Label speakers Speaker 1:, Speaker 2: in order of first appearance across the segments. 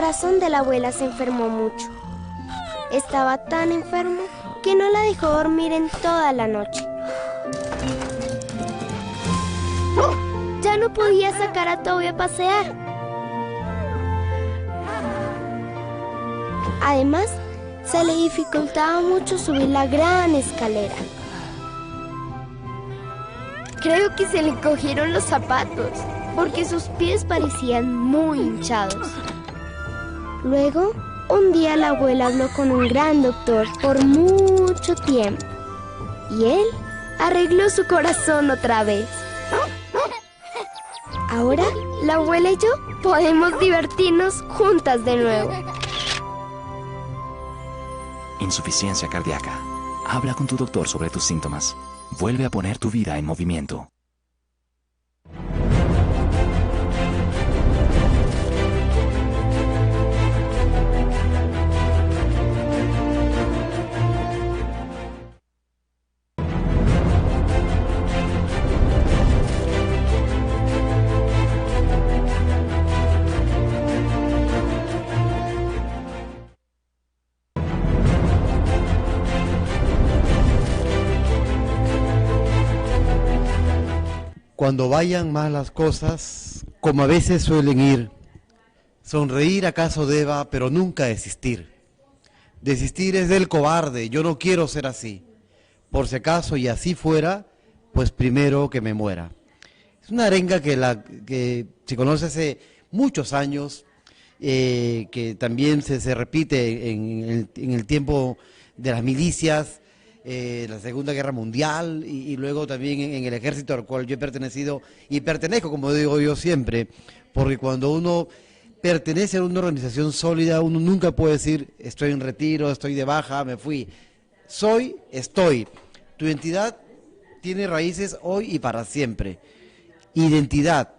Speaker 1: corazón de la abuela se enfermó mucho. Estaba tan enfermo que no la dejó dormir en toda la noche. Ya no podía sacar a Toby a pasear. Además, se le dificultaba mucho subir la gran escalera. Creo que se le cogieron los zapatos, porque sus pies parecían muy hinchados. Luego, un día la abuela habló con un gran doctor por mucho tiempo, y él arregló su corazón otra vez. Ahora, la abuela y yo podemos divertirnos juntas de nuevo.
Speaker 2: Insuficiencia cardíaca. Habla con tu doctor sobre tus síntomas. Vuelve a poner tu vida en movimiento.
Speaker 3: Cuando vayan mal las cosas, como a veces suelen ir, sonreír acaso deba, pero nunca desistir. Desistir es del cobarde, yo no quiero ser así. Por si acaso y así fuera, pues primero que me muera. Es una arenga que se conoce hace muchos años, que también se repite en el tiempo de las milicias, la Segunda Guerra Mundial y luego también en el ejército al cual yo he pertenecido y pertenezco, como digo yo siempre, porque cuando uno pertenece a una organización sólida, uno nunca puede decir estoy en retiro, estoy de baja, me fui. Soy, estoy. Tu identidad tiene raíces hoy y para siempre. Identidad,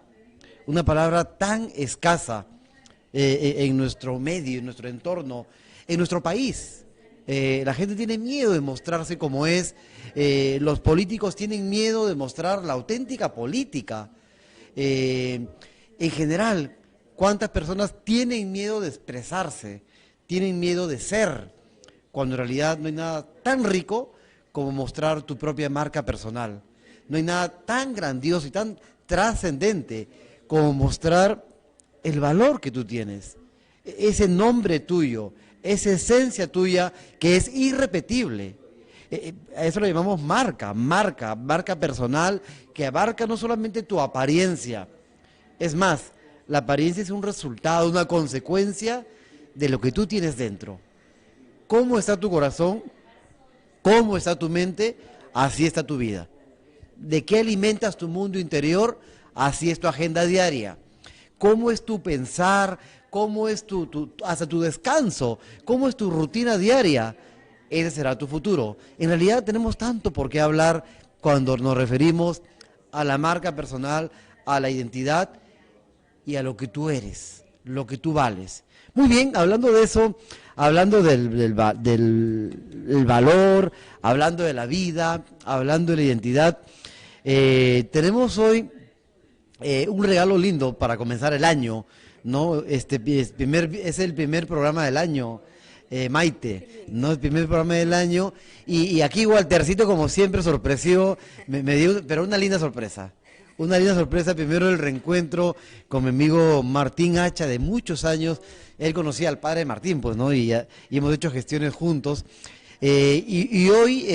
Speaker 3: una palabra tan escasa en nuestro medio, en nuestro entorno, en nuestro país. La gente tiene miedo de mostrarse como es, los políticos tienen miedo de mostrar la auténtica política. En general, ¿cuántas personas tienen miedo de expresarse? Tienen miedo de ser, cuando en realidad no hay nada tan rico como mostrar tu propia marca personal. No hay nada tan grandioso y tan trascendente como mostrar el valor que tú tienes, ese nombre tuyo, esa esencia tuya que es irrepetible. A eso lo llamamos marca personal, que abarca no solamente tu apariencia. Es más, la apariencia es un resultado, una consecuencia de lo que tú tienes dentro. ¿Cómo está tu corazón? ¿Cómo está tu mente? Así está tu vida. ¿De qué alimentas tu mundo interior? Así es tu agenda diaria. ¿Cómo es tu pensar? ¿Cómo es hasta tu descanso? ¿Cómo es tu rutina diaria? Ese será tu futuro. En realidad tenemos tanto por qué hablar cuando nos referimos a la marca personal, a la identidad y a lo que tú eres, lo que tú vales. Muy bien, hablando de eso, hablando del valor, hablando de la vida, hablando de la identidad, tenemos hoy un regalo lindo para comenzar el año, ¿no? Es el primer programa del año, Maite, ¿no? El primer programa del año, y aquí Waltercito, como siempre, sorpresivo, me dio, pero una linda sorpresa. Una linda sorpresa, primero el reencuentro con mi amigo Martín Hacha de muchos años. Él conocía al padre Martín, pues, ¿no? Y hemos hecho gestiones juntos. Y hoy,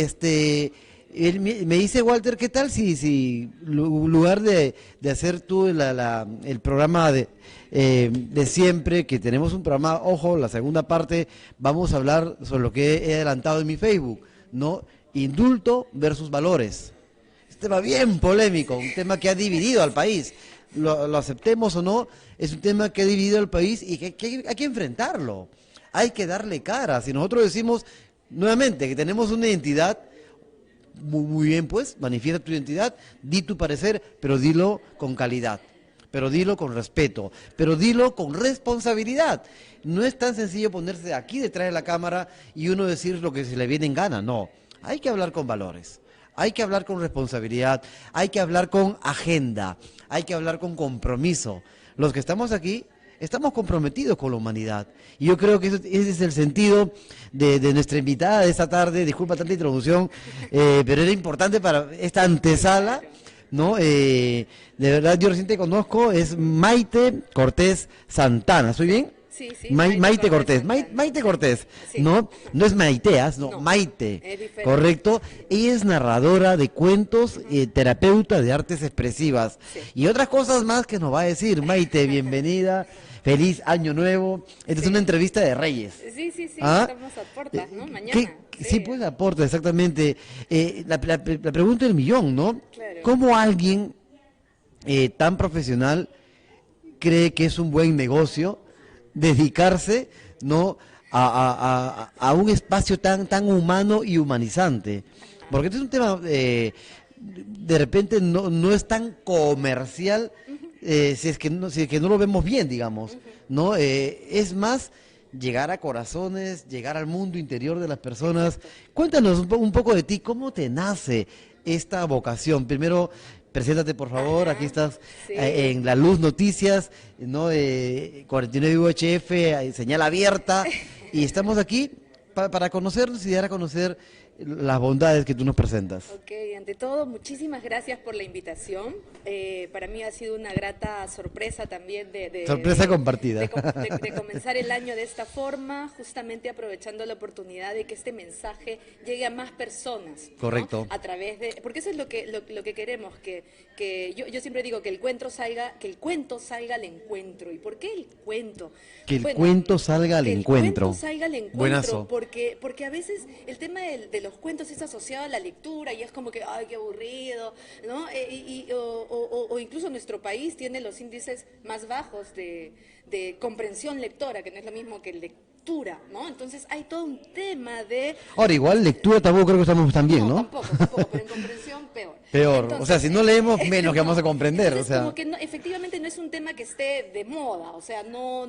Speaker 3: él me dice, Walter, ¿qué tal si en lugar de hacer tú el programa de siempre, que tenemos un programa, ojo, la segunda parte, vamos a hablar sobre lo que he adelantado en mi Facebook, ¿no? Indulto versus valores. Tema bien polémico, un tema que ha dividido al país, lo aceptemos o no, es un tema que ha dividido al país y que hay que enfrentarlo, hay que darle cara. Si nosotros decimos nuevamente que tenemos una identidad, muy bien, pues, manifiesta tu identidad, di tu parecer, pero dilo con calidad, pero dilo con respeto, pero dilo con responsabilidad. No es tan sencillo ponerse aquí detrás de la cámara y uno decir lo que se le viene en gana, no, hay que hablar con valores. Hay que hablar con responsabilidad, hay que hablar con agenda, hay que hablar con compromiso. Los que estamos aquí estamos comprometidos con la humanidad. Y yo creo que ese es el sentido de nuestra invitada de esta tarde. Disculpa tanta introducción, pero era importante para esta antesala, ¿no? De verdad, yo recién te conozco, es Maite Cortés Santana, ¿estoy bien?
Speaker 4: Sí, sí.
Speaker 3: Maite Cortés,
Speaker 4: Santana.
Speaker 3: Maite Cortés,
Speaker 4: Sí.
Speaker 3: ¿no? No es Maiteas, no,
Speaker 4: No,
Speaker 3: Maite,
Speaker 4: es diferente.
Speaker 3: correcto. Ella es narradora de cuentos, terapeuta de artes expresivas
Speaker 4: Sí.
Speaker 3: y otras cosas más que nos va a decir. Maite, bienvenida, feliz año nuevo. Esta es una entrevista de Reyes.
Speaker 4: Sí, sí, sí,
Speaker 3: ¿Ah?
Speaker 4: estamos a puertas, ¿no? Mañana.
Speaker 3: Sí, pues aporta, exactamente. La pregunta del millón, ¿no?
Speaker 4: Claro.
Speaker 3: ¿Cómo alguien tan profesional cree que es un buen negocio dedicarse, ¿no?, a un espacio tan humano y humanizante? Porque este es un tema, de repente no es tan comercial, si es que no lo vemos bien, digamos, ¿no? Es más llegar a corazones, llegar al mundo interior de las personas. Cuéntanos un poco de ti, ¿cómo te nace esta vocación? Primero, preséntate, por favor.
Speaker 4: Ajá,
Speaker 3: Aquí estás
Speaker 4: sí.
Speaker 3: en La Luz Noticias, ¿no? 49 UHF, señal abierta, y estamos aquí para conocernos y dar a conocer las bondades que tú nos presentas.
Speaker 4: Ok, ante todo, muchísimas gracias por la invitación. Para mí ha sido una grata sorpresa también
Speaker 3: Sorpresa compartida.
Speaker 4: de comenzar el año de esta forma, justamente aprovechando la oportunidad de que este mensaje llegue a más personas, ¿no?
Speaker 3: Correcto.
Speaker 4: A través de, porque eso es lo que queremos, que yo siempre digo que el cuento salga al encuentro. ¿Y por qué el cuento?
Speaker 3: Que el
Speaker 4: Bueno,
Speaker 3: cuento salga al
Speaker 4: que el
Speaker 3: encuentro.
Speaker 4: cuento salga al encuentro.
Speaker 3: Buenazo.
Speaker 4: Porque a veces el tema de los cuentos es asociado a la lectura y es como que, ay, qué aburrido, ¿no? O incluso nuestro país tiene los índices más bajos de comprensión lectora, que no es lo mismo que lectura, ¿no? Entonces hay todo un tema de...
Speaker 3: Ahora, igual lectura tampoco creo que estamos tan bien, ¿no?
Speaker 4: Tampoco, pero en comprensión peor.
Speaker 3: Peor.
Speaker 4: Entonces,
Speaker 3: o sea, si no leemos, menos que vamos a comprender.
Speaker 4: Entonces,
Speaker 3: O sea,
Speaker 4: como que efectivamente no es un tema que esté de moda, o sea, no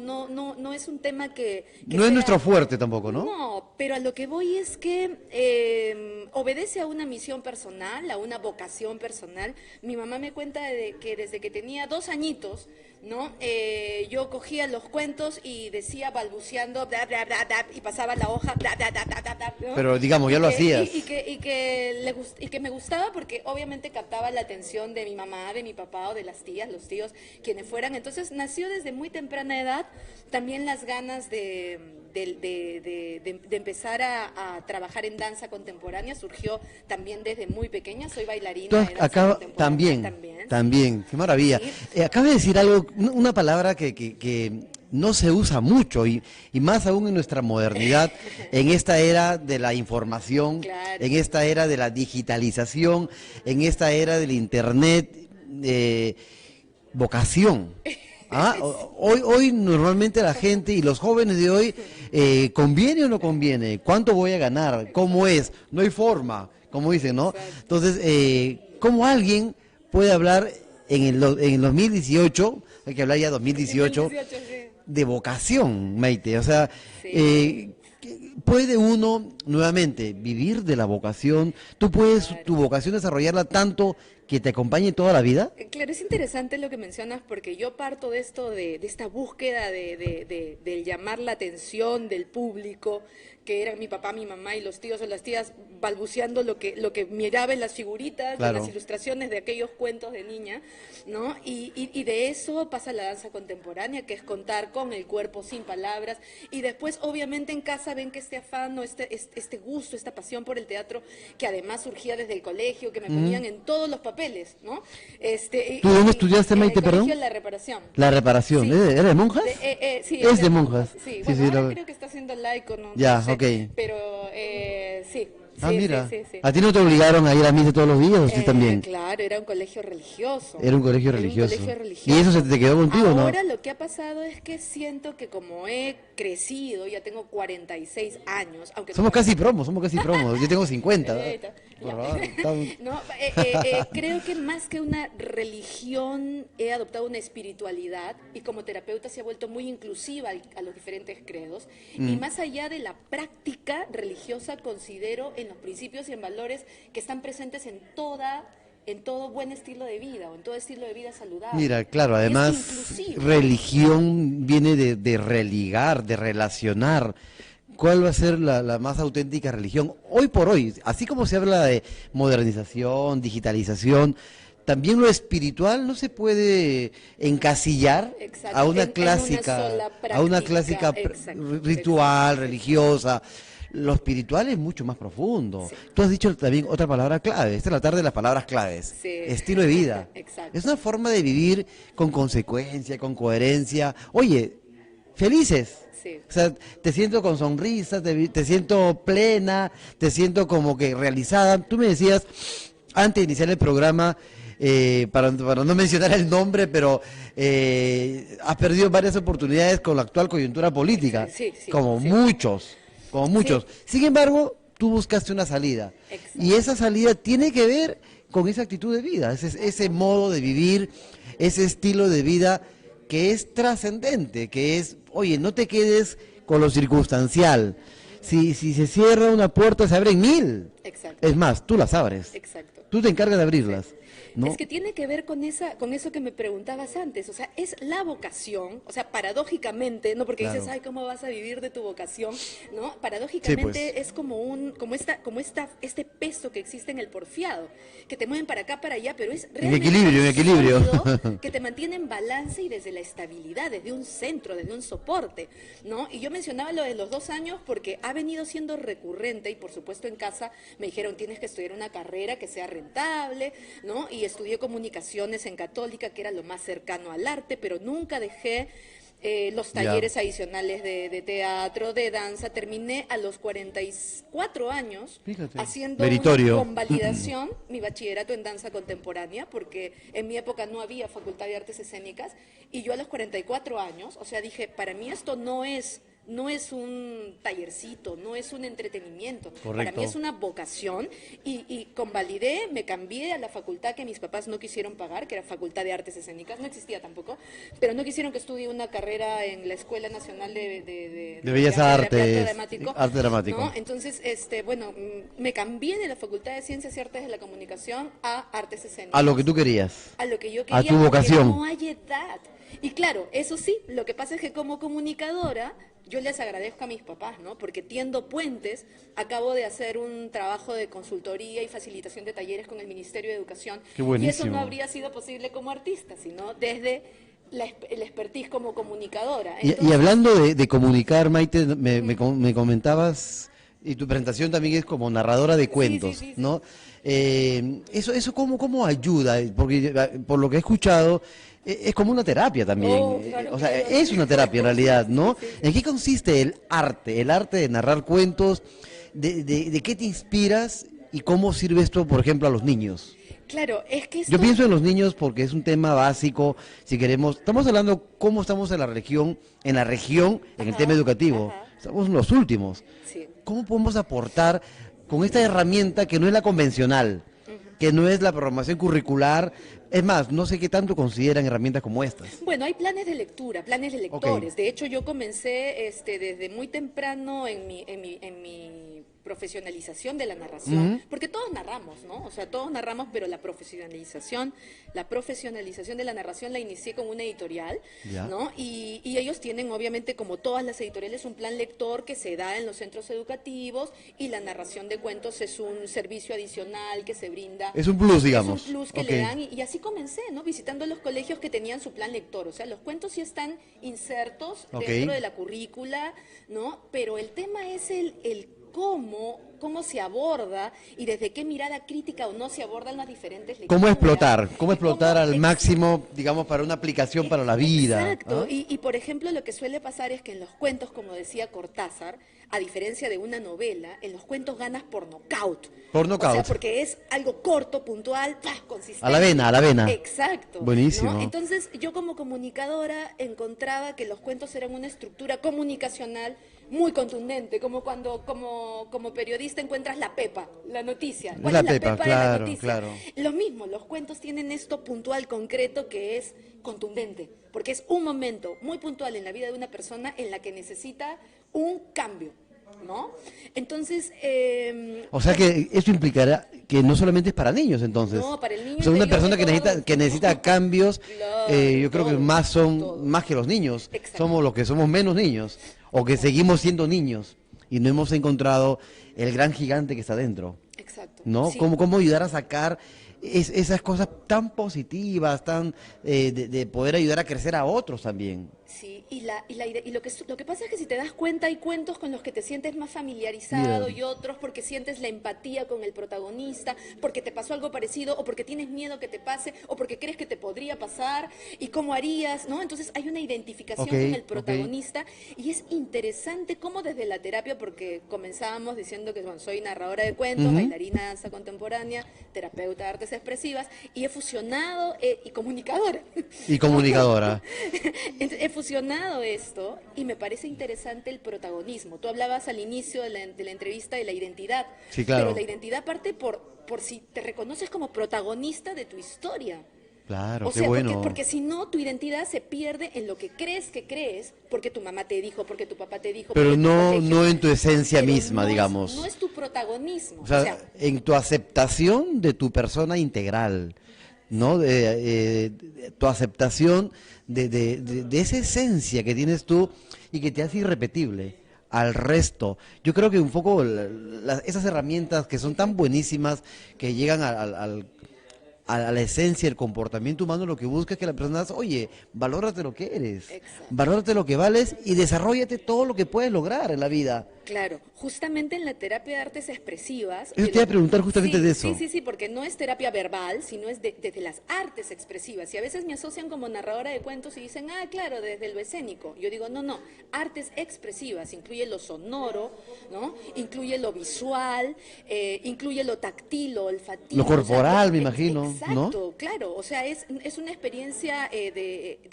Speaker 4: es un tema que
Speaker 3: no es
Speaker 4: sea-
Speaker 3: nuestro fuerte tampoco, ¿no?
Speaker 4: No, pero a lo que voy es que obedece a una misión personal, a una vocación personal. Mi mamá me cuenta de que desde que tenía 2 añitos, ¿no? Yo cogía los cuentos y decía balbuceando, bla, bla, bla, bla, y pasaba la hoja, bla, bla, bla, bla, bla, bla, ¿no?
Speaker 3: Pero, digamos, ya lo hacías.
Speaker 4: Y que me gustaba porque obviamente captaba la atención de mi mamá, de mi papá o de las tías, los tíos, quienes fueran. Entonces nació desde muy temprana edad también las ganas de empezar a trabajar en danza contemporánea. Surgió también desde muy pequeña, soy bailarina
Speaker 3: Tú
Speaker 4: de danza
Speaker 3: acaba,
Speaker 4: contemporánea
Speaker 3: también, qué maravilla.
Speaker 4: Sí.
Speaker 3: Acabas de decir algo, una palabra que no se usa mucho y más aún en nuestra modernidad, en esta era de la información,
Speaker 4: Claro.
Speaker 3: en esta era de la digitalización, en esta era del internet, vocación. ¿Ah? Hoy normalmente la gente y los jóvenes de hoy, ¿conviene o no conviene? ¿Cuánto voy a ganar? ¿Cómo es? No hay forma, como dicen, ¿no?
Speaker 4: Exacto.
Speaker 3: Entonces, ¿cómo alguien puede hablar en el 2018, hay que hablar ya 2018,
Speaker 4: 2018, sí.
Speaker 3: de vocación, Maite? O sea,
Speaker 4: Sí.
Speaker 3: ¿puede uno nuevamente vivir de la vocación? ¿Tú puedes tu vocación desarrollarla tanto que te acompañe toda la vida?
Speaker 4: Claro, es interesante lo que mencionas porque yo parto de esto, de esta búsqueda del llamar la atención del público, que eran mi papá, mi mamá y los tíos o las tías balbuceando lo que miraba en las figuritas,
Speaker 3: Claro.
Speaker 4: en las ilustraciones de aquellos cuentos de niña, ¿no? Y de eso pasa la danza contemporánea, que es contar con el cuerpo sin palabras, y después obviamente en casa ven que este afán o este gusto, esta pasión por el teatro, que además surgía desde el colegio, que me ponían en todos los papeles, ¿no?
Speaker 3: ¿Tú dónde estudiaste,
Speaker 4: en
Speaker 3: Maite,
Speaker 4: el
Speaker 3: perdón?
Speaker 4: colegio La Reparación.
Speaker 3: La reparación,
Speaker 4: Sí.
Speaker 3: ¿era de monjas?
Speaker 4: Sí,
Speaker 3: Es de monjas.
Speaker 4: Sí,
Speaker 3: Sí,
Speaker 4: bueno,
Speaker 3: sí,
Speaker 4: ahora
Speaker 3: lo-
Speaker 4: creo que está haciendo laico, ¿no?
Speaker 3: Ya,
Speaker 4: No sé,
Speaker 3: ok.
Speaker 4: Pero sí.
Speaker 3: Ah,
Speaker 4: sí,
Speaker 3: mira.
Speaker 4: sí, sí.
Speaker 3: ¿A ti no te obligaron a ir a misa todos los días o sí también?
Speaker 4: Claro, era un colegio religioso.
Speaker 3: Era un colegio
Speaker 4: Era un
Speaker 3: religioso.
Speaker 4: colegio religioso.
Speaker 3: ¿Y eso se te quedó contigo o no?
Speaker 4: Ahora lo que ha pasado es que siento que como he crecido, ya tengo 46 años, aunque
Speaker 3: Somos
Speaker 4: no-
Speaker 3: casi promos, Yo tengo 50.
Speaker 4: Ahorita,
Speaker 3: Por
Speaker 4: ya.
Speaker 3: favor, estamos-
Speaker 4: No, creo que más que una religión he adoptado una espiritualidad y como terapeuta se ha vuelto muy inclusiva a los diferentes credos y más allá de la práctica religiosa considero en los principios y en valores que están presentes en toda en todo buen estilo de vida o en todo estilo de vida saludable.
Speaker 3: Mira, claro, además religión viene de religar, de relacionar. ¿Cuál va a ser la más auténtica religión? Hoy por hoy, así como se habla de modernización, digitalización, también lo espiritual no se puede encasillar
Speaker 4: Exacto,
Speaker 3: a una
Speaker 4: en
Speaker 3: clásica,
Speaker 4: una sola
Speaker 3: a una
Speaker 4: práctica,
Speaker 3: clásica
Speaker 4: exacto,
Speaker 3: ritual,
Speaker 4: exacto.
Speaker 3: religiosa. Lo espiritual es mucho más profundo.
Speaker 4: Sí.
Speaker 3: Tú has dicho también otra palabra clave. Esta es la tarde de las palabras claves.
Speaker 4: Sí.
Speaker 3: Estilo de vida.
Speaker 4: Exacto.
Speaker 3: Es una forma de vivir con consecuencia, con coherencia. Oye, felices.
Speaker 4: Sí.
Speaker 3: O sea, te siento con sonrisa, te siento plena, te siento como que realizada. Tú me decías, antes de iniciar el programa, para no mencionar el nombre, pero has perdido varias oportunidades con la actual coyuntura política,
Speaker 4: Sí, sí,
Speaker 3: como
Speaker 4: sí.
Speaker 3: muchos, como muchos. Sin embargo, tú buscaste una salida.
Speaker 4: Exacto.
Speaker 3: Y esa salida tiene que ver con esa actitud de vida, ese modo de vivir, ese estilo de vida que es trascendente, que es, oye, no te quedes con lo circunstancial. Si se cierra una puerta, se abren 1000.
Speaker 4: Exacto.
Speaker 3: Es más, tú las abres.
Speaker 4: Exacto.
Speaker 3: Tú te encargas de abrirlas. ¿No?
Speaker 4: Es que tiene que ver con eso que me preguntabas antes, o sea, es la vocación, o sea, paradójicamente, no porque
Speaker 3: Claro.
Speaker 4: dices, ay, ¿cómo vas a vivir de tu vocación? ¿No? Paradójicamente
Speaker 3: Sí, pues.
Speaker 4: es este peso que existe en el porfiado, que te mueven para acá, para allá, pero es realmente
Speaker 3: equilibrio,
Speaker 4: tan
Speaker 3: en equilibrio.
Speaker 4: sólido que te mantiene en balance y desde la estabilidad, desde un centro, desde un soporte, ¿no? Y yo mencionaba lo de los 2 años porque ha venido siendo recurrente y por supuesto en casa me dijeron, tienes que estudiar una carrera que sea rentable, ¿no? Y estudié comunicaciones en Católica, que era lo más cercano al arte, pero nunca dejé los talleres adicionales de teatro, de danza. Terminé a los 44 años
Speaker 3: Fíjate.
Speaker 4: haciendo
Speaker 3: Meritorio.
Speaker 4: una convalidación, mi bachillerato en danza contemporánea, porque en mi época no había facultad de artes escénicas, y yo a los 44 años, o sea, dije, para mí esto no es un tallercito, no es un entretenimiento.
Speaker 3: Correcto.
Speaker 4: Para mí es una vocación y convalidé, me cambié a la facultad que mis papás no quisieron pagar, que era Facultad de Artes Escénicas, no existía tampoco, pero no quisieron que estudie una carrera en la Escuela Nacional de
Speaker 3: Bellas
Speaker 4: Teatro
Speaker 3: Artes,
Speaker 4: Dramático,
Speaker 3: arte dramático.
Speaker 4: ¿no? Entonces, me cambié de la Facultad de Ciencias y Artes de la Comunicación a Artes Escénicas.
Speaker 3: A lo que tú querías.
Speaker 4: A lo que yo quería,
Speaker 3: A tu
Speaker 4: porque
Speaker 3: vocación.
Speaker 4: no hay edad. Y claro, eso sí, lo que pasa es que como comunicadora, yo les agradezco a mis papás, ¿no? Porque tiendo puentes, acabo de hacer un trabajo de consultoría y facilitación de talleres con el Ministerio de Educación.
Speaker 3: Qué
Speaker 4: Y eso
Speaker 3: buenísimo.
Speaker 4: no habría sido posible como artista, sino desde el expertise como comunicadora.
Speaker 3: Y
Speaker 4: Entonces,
Speaker 3: hablando de comunicar, Maite, me comentabas, y tu presentación también es como narradora de cuentos,
Speaker 4: sí.
Speaker 3: ¿no? Eso ¿cómo ayuda? Porque por lo que he escuchado, es como una terapia también.
Speaker 4: Oh, claro,
Speaker 3: O sea,
Speaker 4: claro.
Speaker 3: es una terapia en realidad, ¿no?
Speaker 4: Sí.
Speaker 3: ¿En qué consiste el arte de narrar cuentos? ¿De qué te inspiras y cómo sirve esto, por ejemplo, a los niños?
Speaker 4: claro, es que
Speaker 3: Yo pienso en los niños porque es un tema básico, si queremos, estamos hablando cómo estamos en la región, en el
Speaker 4: Ajá,
Speaker 3: tema educativo,
Speaker 4: ajá.
Speaker 3: estamos en los últimos.
Speaker 4: Sí.
Speaker 3: ¿Cómo podemos aportar con esta herramienta que no es la convencional, que no es la programación curricular? Es más, no sé qué tanto consideran herramientas como estas.
Speaker 4: Bueno, hay planes de lectura, planes de lectores. De hecho, yo comencé desde muy temprano en mi profesionalización de la narración, porque todos narramos, ¿no? O sea, todos narramos, pero la profesionalización de la narración la inicié con una editorial,
Speaker 3: Ya.
Speaker 4: ¿no? Y ellos tienen, obviamente, como todas las editoriales, un plan lector que se da en los centros educativos y la narración de cuentos es un servicio adicional que se brinda.
Speaker 3: Es un plus, digamos.
Speaker 4: Es un plus que
Speaker 3: Ok.
Speaker 4: le dan y así comencé, ¿no? Visitando los colegios que tenían su plan lector. O sea, los cuentos sí están insertos
Speaker 3: Ok.
Speaker 4: dentro de la currícula, ¿no? Pero el tema es el cómo se aborda y desde qué mirada crítica o no se abordan las diferentes lecturas.
Speaker 3: ¿Cómo explotar? ¿Cómo
Speaker 4: Y
Speaker 3: explotar al
Speaker 4: ex-
Speaker 3: máximo, digamos, para una aplicación para la vida?
Speaker 4: Exacto.
Speaker 3: ¿Ah?
Speaker 4: Y por ejemplo, lo que suele pasar es que en los cuentos, como decía Cortázar, a diferencia de una novela, en los cuentos ganas por nocaut.
Speaker 3: Por
Speaker 4: O sea,
Speaker 3: nocaut.
Speaker 4: porque es algo corto, puntual, consistente.
Speaker 3: A la vena.
Speaker 4: Exacto.
Speaker 3: Buenísimo.
Speaker 4: ¿no? Entonces, yo como comunicadora encontraba que los cuentos eran una estructura comunicacional muy contundente, como cuando como periodista encuentras la pepa, la noticia. ¿Cuál
Speaker 3: La
Speaker 4: es la
Speaker 3: pepa,
Speaker 4: pepa
Speaker 3: claro,
Speaker 4: de la noticia?
Speaker 3: claro.
Speaker 4: Lo mismo, los cuentos tienen esto puntual, concreto, que es contundente, porque es un momento muy puntual en la vida de una persona en la que necesita un cambio. ¿no? Entonces...
Speaker 3: O sea que eso implicará que no solamente es para niños, entonces.
Speaker 4: No, para el niño
Speaker 3: O sea, una
Speaker 4: interior
Speaker 3: persona
Speaker 4: de todo.
Speaker 3: que necesita cambios,
Speaker 4: Claro,
Speaker 3: yo creo que
Speaker 4: todo,
Speaker 3: más son
Speaker 4: todo.
Speaker 3: más que los niños.
Speaker 4: Exacto.
Speaker 3: Somos los que somos menos niños o que seguimos siendo niños y no hemos encontrado el gran gigante que está dentro,
Speaker 4: Exacto.
Speaker 3: ¿no?
Speaker 4: Sí.
Speaker 3: ¿Cómo ayudar a sacar esas cosas tan positivas, tan de poder ayudar a crecer a otros también?
Speaker 4: Sí, y lo que pasa es que si te das cuenta hay cuentos con los que te sientes más familiarizado
Speaker 3: Mira.
Speaker 4: y otros porque sientes la empatía con el protagonista, porque te pasó algo parecido o porque tienes miedo que te pase o porque crees que te podría pasar y cómo harías, ¿no? Entonces hay una identificación
Speaker 3: Ok,
Speaker 4: con el
Speaker 3: ok.
Speaker 4: protagonista y es interesante cómo desde la terapia, porque comenzábamos diciendo que bueno, soy narradora de cuentos,
Speaker 3: Ujú.
Speaker 4: bailarina de danza contemporánea, terapeuta de artes expresivas y he fusionado y comunicadora.
Speaker 3: Y comunicadora.
Speaker 4: Entonces, he fusionado esto y me parece interesante el protagonismo. Tú hablabas al inicio de la entrevista de la identidad,
Speaker 3: Sí, claro.
Speaker 4: pero la identidad parte por si te reconoces como protagonista de tu historia.
Speaker 3: Claro,
Speaker 4: O
Speaker 3: qué
Speaker 4: sea,
Speaker 3: bueno.
Speaker 4: porque si no, tu identidad se pierde en lo que crees, porque tu mamá te dijo, porque tu papá te dijo.
Speaker 3: Pero
Speaker 4: porque tu
Speaker 3: no,
Speaker 4: colegio.
Speaker 3: no en tu esencia
Speaker 4: Pero
Speaker 3: misma,
Speaker 4: no
Speaker 3: digamos.
Speaker 4: no es tu protagonismo.
Speaker 3: O sea, en tu aceptación de tu persona integral, ¿no? Tu aceptación de esa esencia que tienes tú y que te hace irrepetible al resto. Yo creo que un poco esas herramientas que son tan buenísimas, que llegan a la esencia del comportamiento humano, lo que busca es que la persona diga, oye, valórate lo que eres,
Speaker 4: Exacto.
Speaker 3: valórate lo que vales y desarróllate todo lo que puedes lograr en la vida.
Speaker 4: Claro, justamente en la terapia de artes expresivas...
Speaker 3: Eso te iba a preguntar justamente
Speaker 4: Sí,
Speaker 3: de eso.
Speaker 4: Sí, porque no es terapia verbal, sino es desde las artes expresivas. Y a veces me asocian como narradora de cuentos y dicen, ah, claro, desde lo escénico. Yo digo, no, artes expresivas, incluye lo sonoro, ¿no? Incluye lo visual, incluye lo táctil, lo olfativo.
Speaker 3: Lo corporal, me
Speaker 4: ex-
Speaker 3: imagino, ¿no?
Speaker 4: Exacto, claro, o sea, es una experiencia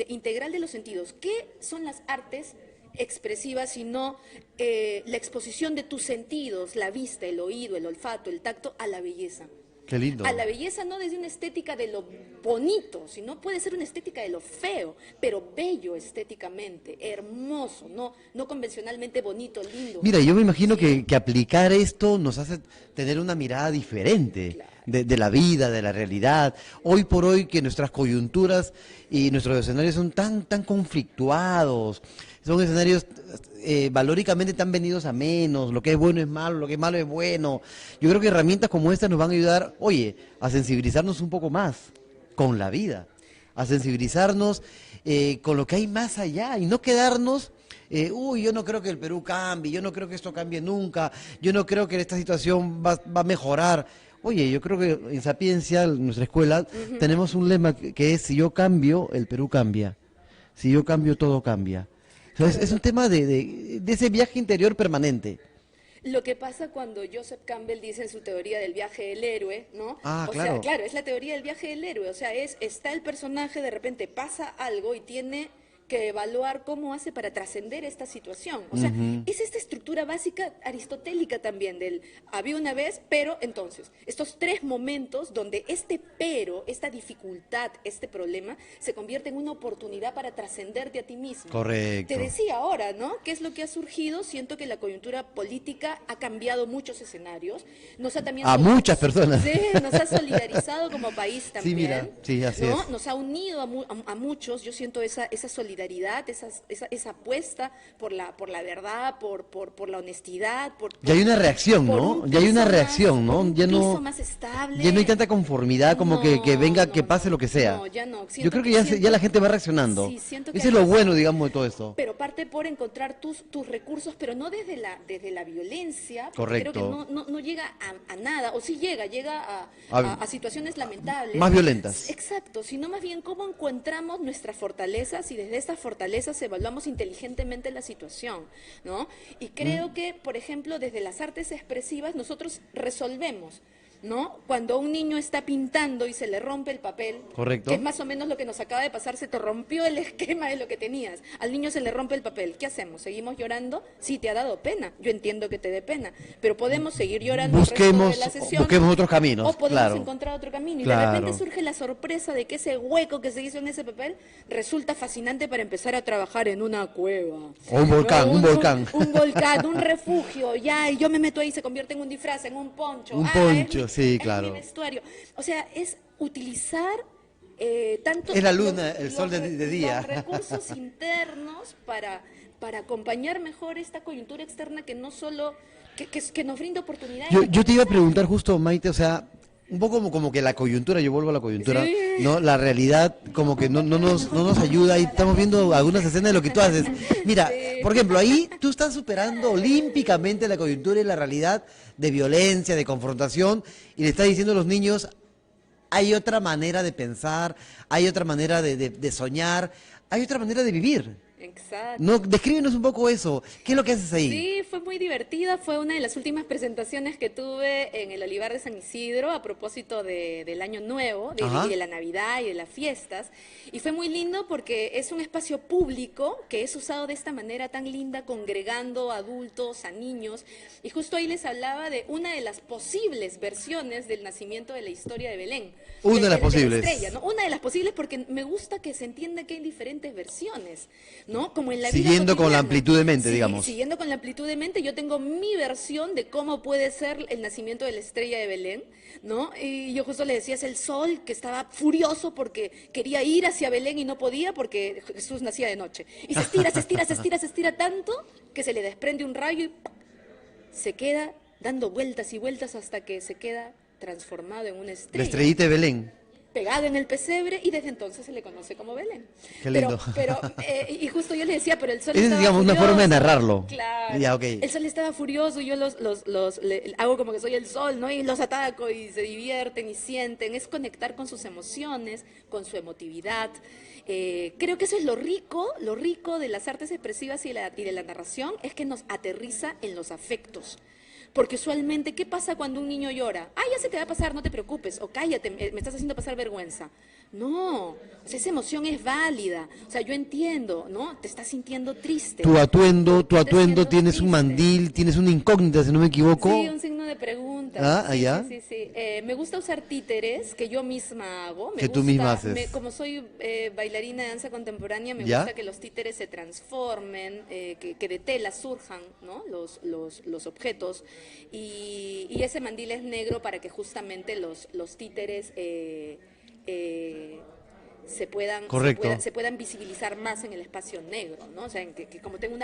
Speaker 4: integral de los sentidos. ¿Qué son las artes expresiva, sino la exposición de tus sentidos, la vista, el oído, el olfato, el tacto, a la belleza?
Speaker 3: Qué lindo.
Speaker 4: A la belleza no desde una estética de lo bonito, sino puede ser una estética de lo feo, pero bello estéticamente, hermoso, no convencionalmente bonito, lindo.
Speaker 3: Mira, yo me imagino
Speaker 4: Sí.
Speaker 3: que aplicar esto nos hace tener una mirada diferente
Speaker 4: Claro.
Speaker 3: de la vida, de la realidad. Hoy por hoy que nuestras coyunturas y nuestros escenarios son tan conflictuados, son escenarios valóricamente tan venidos a menos, lo que es bueno es malo, lo que es malo es bueno. Yo creo que herramientas como estas nos van a ayudar, oye, a sensibilizarnos un poco más con la vida, a sensibilizarnos con lo que hay más allá y no quedarnos, yo no creo que el Perú cambie, yo no creo que esto cambie nunca, yo no creo que esta situación va a mejorar. Oye, yo creo que en Sapiencia, en nuestra escuela, tenemos un lema que es, si yo cambio, el Perú cambia. Si yo cambio, todo cambia. O sea, es un tema de ese viaje interior permanente.
Speaker 4: Lo que pasa cuando Joseph Campbell dice en su teoría del viaje del héroe, ¿no?
Speaker 3: Ah,
Speaker 4: o
Speaker 3: claro.
Speaker 4: sea, claro, es la teoría del viaje del héroe, o sea, está el personaje, de repente pasa algo y tiene que evaluar cómo hace para trascender esta situación. O sea, es esta estructura básica aristotélica también del había una vez, pero entonces, estos tres momentos donde este pero, esta dificultad, este problema, se convierte en una oportunidad para trascenderte a ti mismo.
Speaker 3: Correcto.
Speaker 4: Te decía ahora, ¿no? ¿Qué es lo que ha surgido? Siento que la coyuntura política ha cambiado muchos escenarios, nos ha también...
Speaker 3: A muchas personas.
Speaker 4: Sí, nos ha solidarizado como país también.
Speaker 3: mira, sí, así
Speaker 4: ¿no?
Speaker 3: es.
Speaker 4: Nos ha unido a muchos, yo siento esa solidaridad, esa apuesta por la verdad, por la honestidad.
Speaker 3: Ya hay una reacción,
Speaker 4: por
Speaker 3: ¿no?
Speaker 4: un
Speaker 3: Ya hay una
Speaker 4: piso
Speaker 3: reacción,
Speaker 4: más-
Speaker 3: ¿no?
Speaker 4: por un
Speaker 3: Ya
Speaker 4: piso
Speaker 3: no,
Speaker 4: más estable.
Speaker 3: ya no hay tanta conformidad como que venga,
Speaker 4: No,
Speaker 3: que
Speaker 4: no,
Speaker 3: pase lo que sea.
Speaker 4: no, ya no.
Speaker 3: Yo
Speaker 4: Siento
Speaker 3: creo que ya,
Speaker 4: siento-
Speaker 3: ya la gente va reaccionando.
Speaker 4: Sí, siento que
Speaker 3: Ese es
Speaker 4: hay
Speaker 3: lo
Speaker 4: esa-
Speaker 3: bueno, digamos, de todo esto.
Speaker 4: Pero parte por encontrar tus recursos, pero no desde la violencia. Porque
Speaker 3: Correcto.
Speaker 4: creo que no llega a nada, o sí llega
Speaker 3: A-
Speaker 4: a situaciones lamentables.
Speaker 3: Más violentas.
Speaker 4: Exacto, sino más bien cómo encontramos nuestras fortalezas y desde estas fortalezas evaluamos inteligentemente la situación, ¿no? Y creo que, por ejemplo, desde las artes expresivas nosotros resolvemos ¿no? Cuando un niño está pintando y se le rompe el papel,
Speaker 3: Correcto.
Speaker 4: que es más o menos lo que nos acaba de pasar, se te rompió el esquema de lo que tenías, al niño se le rompe el papel, ¿qué hacemos? ¿Seguimos llorando? Sí, te ha dado pena, yo entiendo que te dé pena, pero podemos seguir llorando el resto de la sesión,
Speaker 3: busquemos otros caminos,
Speaker 4: o podemos
Speaker 3: claro.
Speaker 4: encontrar otro camino, y
Speaker 3: Claro.
Speaker 4: de repente surge la sorpresa de que ese hueco que se hizo en ese papel resulta fascinante para empezar a trabajar en una cueva.
Speaker 3: O un volcán,
Speaker 4: ¿no?
Speaker 3: un volcán.
Speaker 4: Un volcán, un refugio, ya, y yo me meto ahí, se convierte en un disfraz, en un poncho.
Speaker 3: Un
Speaker 4: Ah,
Speaker 3: poncho, sí,
Speaker 4: es
Speaker 3: claro.
Speaker 4: mi vestuario. O sea, es utilizar tanto...
Speaker 3: Es la luna, el sol de día.
Speaker 4: Los recursos internos para acompañar mejor esta coyuntura externa que no solo... que nos brinda oportunidades.
Speaker 3: Yo te iba a preguntar justo, Maite, o sea, un poco como que la coyuntura, yo vuelvo a la coyuntura,
Speaker 4: Sí.
Speaker 3: ¿no? La realidad como que no nos ayuda y estamos viendo algunas escenas de lo que tú haces. Mira,
Speaker 4: Sí.
Speaker 3: por ejemplo, ahí tú estás superando olímpicamente la coyuntura y la realidad de violencia, de confrontación, y le estás diciendo a los niños, hay otra manera de pensar, hay otra manera de soñar, hay otra manera de vivir.
Speaker 4: Exacto.
Speaker 3: No, descríbenos un poco eso. ¿Qué es lo que haces ahí?
Speaker 4: Sí, fue muy divertida. Fue una de las últimas presentaciones que tuve en el Olivar de San Isidro a propósito del Año Nuevo,
Speaker 3: Ajá.
Speaker 4: y de la Navidad y de las fiestas. Y fue muy lindo porque es un espacio público que es usado de esta manera tan linda, congregando a adultos, a niños. Y justo ahí les hablaba de una de las posibles versiones del nacimiento de la historia de Belén.
Speaker 3: Una de las
Speaker 4: la
Speaker 3: posibles.
Speaker 4: estrella, ¿no? Una de las posibles porque me gusta que se entienda que hay diferentes versiones, ¿no? Como en la
Speaker 3: Siguiendo
Speaker 4: vida
Speaker 3: con la
Speaker 4: cotidiana.
Speaker 3: amplitud de mente,
Speaker 4: Sí,
Speaker 3: digamos.
Speaker 4: Siguiendo con la amplitud de mente, yo tengo mi versión de cómo puede ser el nacimiento de la estrella de Belén, ¿no? Y yo justo le decía, es el sol que estaba furioso porque quería ir hacia Belén y no podía porque Jesús nacía de noche. Y se estira, se estira, se estira, se estira tanto que se le desprende un rayo y se queda dando vueltas y vueltas hasta que se queda transformado en una
Speaker 3: La
Speaker 4: estrella.
Speaker 3: estrellita de Belén.
Speaker 4: Pegado en el pesebre y desde entonces se le conoce como Belén.
Speaker 3: Qué lindo.
Speaker 4: Y justo yo le decía, pero el sol
Speaker 3: Esa es,
Speaker 4: estaba
Speaker 3: digamos, una
Speaker 4: furioso.
Speaker 3: forma de narrarlo.
Speaker 4: Claro.
Speaker 3: Ya, ok.
Speaker 4: El sol estaba furioso y yo hago como que soy el sol, ¿no? Y los ataco y se divierten y sienten. Es conectar con sus emociones, con su emotividad. Creo que eso es lo rico de las artes expresivas y de la narración, es que nos aterriza en los afectos. Porque usualmente, ¿qué pasa cuando un niño llora? Ah, ya se te va a pasar, no te preocupes. O cállate, me estás haciendo pasar vergüenza. No, o sea, esa emoción es válida. O sea, yo entiendo, ¿no? Te estás sintiendo triste.
Speaker 3: Tu atuendo
Speaker 4: siendo
Speaker 3: tienes un
Speaker 4: triste.
Speaker 3: mandil, tienes una incógnita, si no me equivoco.
Speaker 4: Sí, un signo de pregunta.
Speaker 3: Ah,
Speaker 4: sí,
Speaker 3: allá.
Speaker 4: Sí. Me gusta usar títeres que yo misma hago.
Speaker 3: Que tú misma haces.
Speaker 4: Como soy bailarina de danza contemporánea, me
Speaker 3: ¿Ya?
Speaker 4: gusta que los títeres se transformen, que de tela surjan, ¿no? los objetos. Y ese mandil es negro para que justamente los títeres se puedan visibilizar más en el espacio negro, ¿no? O sea, que como tengo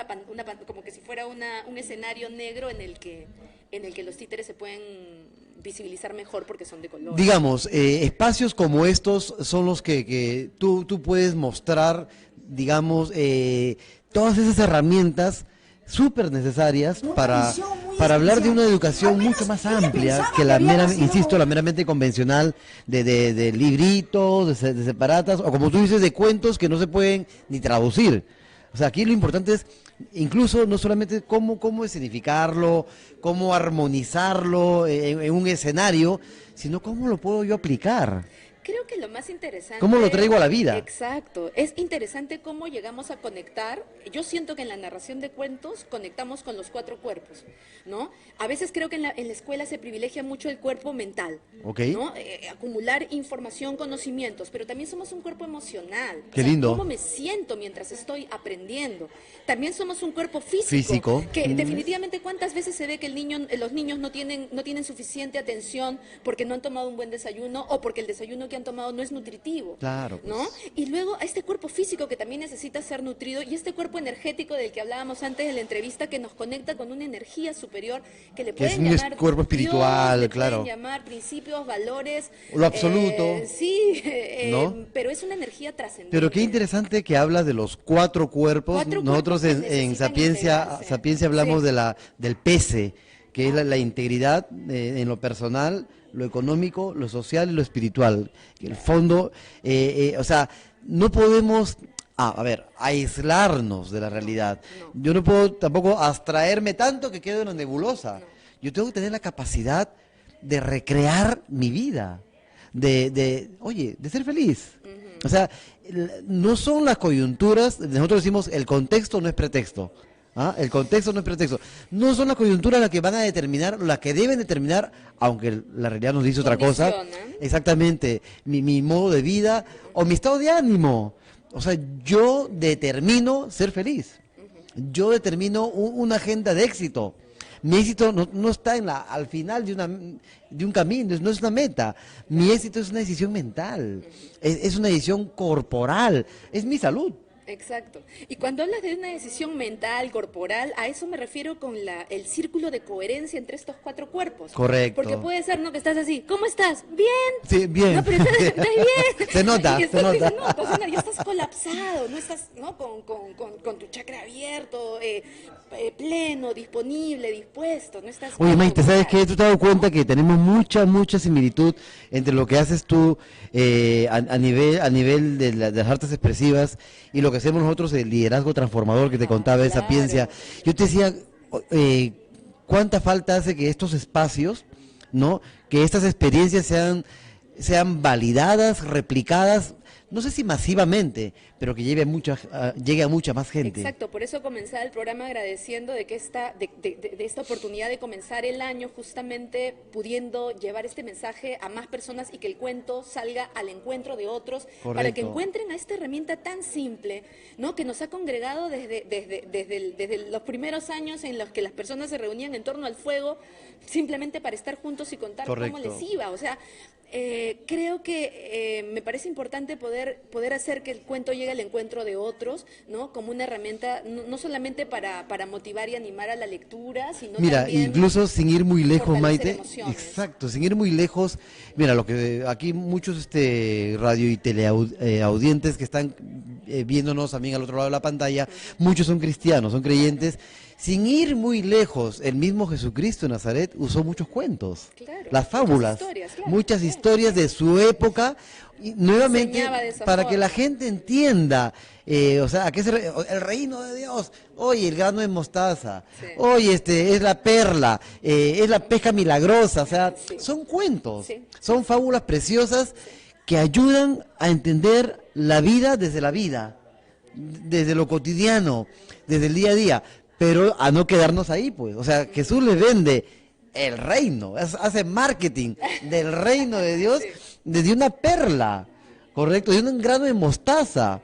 Speaker 4: como que si fuera un escenario negro en el que los títeres se pueden visibilizar mejor porque son de color.
Speaker 3: Digamos, espacios como estos son los que tú puedes mostrar, digamos, todas esas herramientas súper necesarias para hablar de una educación mucho más amplia que la meramente convencional de libritos, de separatas, o como tú dices, de cuentos que no se pueden ni traducir. O sea, aquí lo importante es incluso no solamente cómo escenificarlo, cómo armonizarlo en un escenario, sino cómo lo puedo yo aplicar.
Speaker 4: Creo que lo más interesante...
Speaker 3: ¿Cómo lo traigo a la vida?
Speaker 4: Exacto. Es interesante cómo llegamos a conectar. Yo siento que en la narración de cuentos conectamos con los 4 cuerpos, ¿no? A veces creo que en la escuela se privilegia mucho el cuerpo mental,
Speaker 3: Ok.
Speaker 4: ¿no? Acumular información, conocimientos, pero también somos un cuerpo emocional.
Speaker 3: Qué lindo.
Speaker 4: ¿Cómo me siento mientras estoy aprendiendo? También somos un cuerpo físico.
Speaker 3: Físico.
Speaker 4: Que definitivamente, ¿cuántas veces se ve que los niños no tienen suficiente atención porque no han tomado un buen desayuno o porque el desayuno que han tomado no es nutritivo?
Speaker 3: Claro, pues.
Speaker 4: ¿No? Y luego a este cuerpo físico que también necesita ser nutrido y este cuerpo energético del que hablábamos antes de la entrevista que nos conecta con una energía superior que le
Speaker 3: Que es
Speaker 4: pueden
Speaker 3: un
Speaker 4: llamar
Speaker 3: cuerpo espiritual,
Speaker 4: Dios, le
Speaker 3: claro.
Speaker 4: pueden llamar principios, valores.
Speaker 3: Lo absoluto.
Speaker 4: Sí,
Speaker 3: ¿No?
Speaker 4: pero es una energía trascendente.
Speaker 3: Pero qué interesante que hablas de los 4 cuerpos.
Speaker 4: 4
Speaker 3: Nosotros
Speaker 4: cuerpos que
Speaker 3: en
Speaker 4: necesitan integrarse.
Speaker 3: Sapiencia hablamos
Speaker 4: Sí.
Speaker 3: del PESE, que es la integridad en lo personal, lo económico, lo social y lo espiritual. Que el fondo, o sea, no podemos, aislarnos de la realidad.
Speaker 4: No.
Speaker 3: Yo no puedo tampoco abstraerme tanto que quedo en la nebulosa. Yo tengo que tener la capacidad de recrear mi vida, oye, de ser feliz. O sea, no son las coyunturas, nosotros decimos el contexto no es pretexto. ¿Ah? El contexto no es pretexto. No son las coyunturas las que van a determinar, las que deben determinar, aunque la realidad nos dice otra cosa. Exactamente, mi modo de vida o mi estado de ánimo. O sea, yo determino ser feliz. Yo determino una agenda de éxito. Mi éxito no está al final de un camino, no es una meta. Mi éxito es una decisión mental, es una decisión corporal, es mi salud.
Speaker 4: Exacto. Y cuando hablas de una decisión mental, corporal, a eso me refiero con el círculo de coherencia entre estos 4 cuerpos.
Speaker 3: Correcto.
Speaker 4: Porque puede ser, ¿no? Que estás así, ¿cómo estás? Bien.
Speaker 3: Sí, bien.
Speaker 4: No, pero estás bien.
Speaker 3: Se nota,
Speaker 4: se
Speaker 3: nota.
Speaker 4: o sea, ya estás colapsado, no estás, ¿no? Con tu chakra abierto, pleno, disponible, dispuesto, no estás...
Speaker 3: Oye, Maite, ¿sabes qué? ¿Tú te has dado cuenta que tenemos mucha similitud entre lo que haces tú a nivel de las artes expresivas y lo que hacemos nosotros, el liderazgo transformador que te contaba de Sapiencia? Yo te decía, ¿cuánta falta hace que estos espacios, ¿no? Que estas experiencias sean validadas, replicadas, no sé si masivamente, pero que llegue a mucha más gente.
Speaker 4: Exacto, por eso comenzaba el programa agradeciendo de que de esta oportunidad de comenzar el año justamente pudiendo llevar este mensaje a más personas y que el cuento salga al encuentro de otros. Correcto. Para que encuentren a esta herramienta tan simple, ¿no? Que nos ha congregado desde los primeros años en los que las personas se reunían en torno al fuego simplemente para estar juntos y contar
Speaker 3: Correcto.
Speaker 4: cómo les iba. O sea, creo que me parece importante poder hacer que el cuento llegue al encuentro de otros, ¿no? Como una herramienta no solamente para motivar y animar a la lectura, sino también
Speaker 3: incluso sin ir muy lejos, Maite.
Speaker 4: Emociones.
Speaker 3: Exacto, sin ir muy lejos. Mira, lo que aquí muchos radio y teleaudientes que están viéndonos también al otro lado de la pantalla, muchos son cristianos, son creyentes. Sin ir muy lejos, el mismo Jesucristo de Nazaret usó muchos cuentos,
Speaker 4: claro,
Speaker 3: las fábulas, muchas historias de su época, y nuevamente para que la gente entienda, o sea, el reino de Dios, oye, el grano de mostaza, sí. Oye, es la perla, es la pesca milagrosa, o sea, sí. Son cuentos, sí. Son fábulas preciosas que ayudan a entender la vida, desde lo cotidiano, desde el día a día. Pero a no quedarnos ahí, pues. O sea, Jesús les vende el reino, hace marketing del reino de Dios desde una perla, ¿correcto? De un grano de mostaza.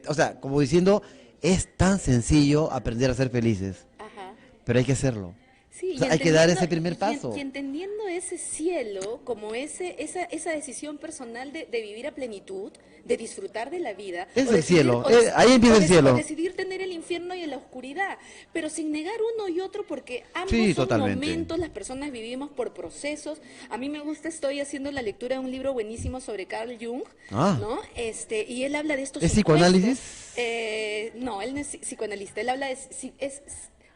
Speaker 3: O sea, como diciendo, es tan sencillo aprender a ser felices. Ajá. Pero hay que hacerlo. Sí, o sea, hay que dar ese primer paso.
Speaker 4: Y entendiendo ese cielo como esa decisión personal de vivir a plenitud, de disfrutar de la vida.
Speaker 3: Es el cielo, ahí empieza el cielo.
Speaker 4: O decidir tener el infierno y la oscuridad, pero sin negar uno y otro, porque ambos son momentos, las personas vivimos por procesos. A mí me gusta, estoy haciendo la lectura de un libro buenísimo sobre Carl Jung, ¿no? Y él habla de estos...
Speaker 3: ¿Es psicoanálisis?
Speaker 4: No, él no es psicoanalista, él habla de...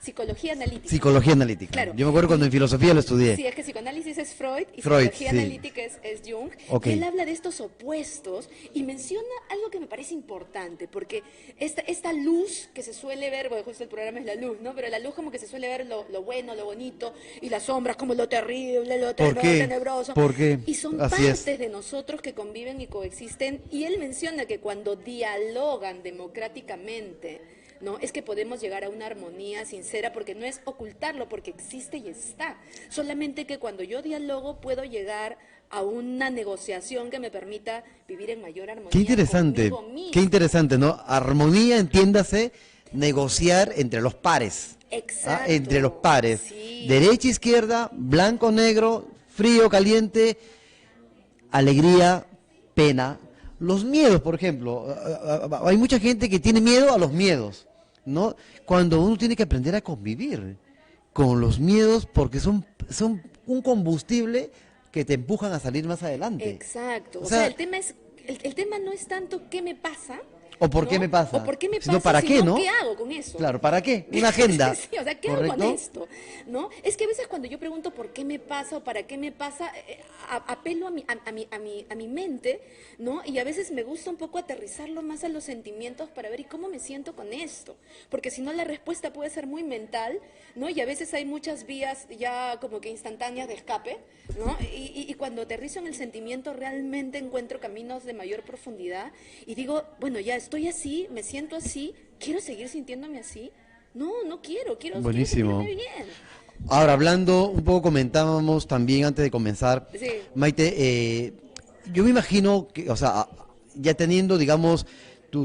Speaker 4: Psicología analítica.
Speaker 3: Psicología analítica. Claro. Yo me acuerdo cuando en filosofía lo estudié.
Speaker 4: Sí, es que psicoanálisis es Freud y psicología analítica es Jung. Okay. Y él habla de estos opuestos y menciona algo que me parece importante, porque esta luz que se suele ver, bueno, justo el programa es la luz, ¿no? Pero la luz como que se suele ver lo bueno, lo bonito, y las sombras como lo terrible, lo tenebroso.
Speaker 3: ¿Por qué?
Speaker 4: Y son partes de nosotros que conviven y coexisten. Y él menciona que cuando dialogan democráticamente, ¿no? Es que podemos llegar a una armonía sincera, porque no es ocultarlo, porque existe y está. Solamente que cuando yo dialogo puedo llegar a una negociación que me permita vivir en mayor armonía.
Speaker 3: Qué interesante, ¿no? Armonía, entiéndase, negociar entre los pares.
Speaker 4: Exacto.
Speaker 3: Entre los pares.
Speaker 4: Sí.
Speaker 3: Derecha, izquierda, blanco, negro, frío, caliente, alegría, pena. Los miedos, por ejemplo, hay mucha gente que tiene miedo a los miedos, ¿no? Cuando uno tiene que aprender a convivir con los miedos, porque son un combustible que te empujan a salir más adelante.
Speaker 4: Exacto. O sea, el tema no es tanto qué me pasa,
Speaker 3: ¿O por qué me pasa?
Speaker 4: ¿O por qué me pasa?
Speaker 3: Sino, ¿para qué, no?
Speaker 4: ¿Qué hago con eso?
Speaker 3: Claro, ¿para qué? Una agenda.
Speaker 4: Sí, o sea, ¿qué hago con esto? ¿No? Es que a veces cuando yo pregunto por qué me pasa o para qué me pasa, apelo a mi mente, ¿no? Y a veces me gusta un poco aterrizarlo más a los sentimientos para ver y cómo me siento con esto. Porque si no, la respuesta puede ser muy mental, ¿no? Y a veces hay muchas vías ya como que instantáneas de escape, ¿no? Y cuando aterrizo en el sentimiento realmente encuentro caminos de mayor profundidad y digo, bueno, ya estoy así, me siento así, ¿quiero seguir sintiéndome así? No, no quiero
Speaker 3: Buenísimo.
Speaker 4: sentirme bien.
Speaker 3: Ahora, hablando, un poco comentábamos también antes de comenzar,
Speaker 4: Sí.
Speaker 3: Maite, yo me imagino que, o sea, ya teniendo, digamos,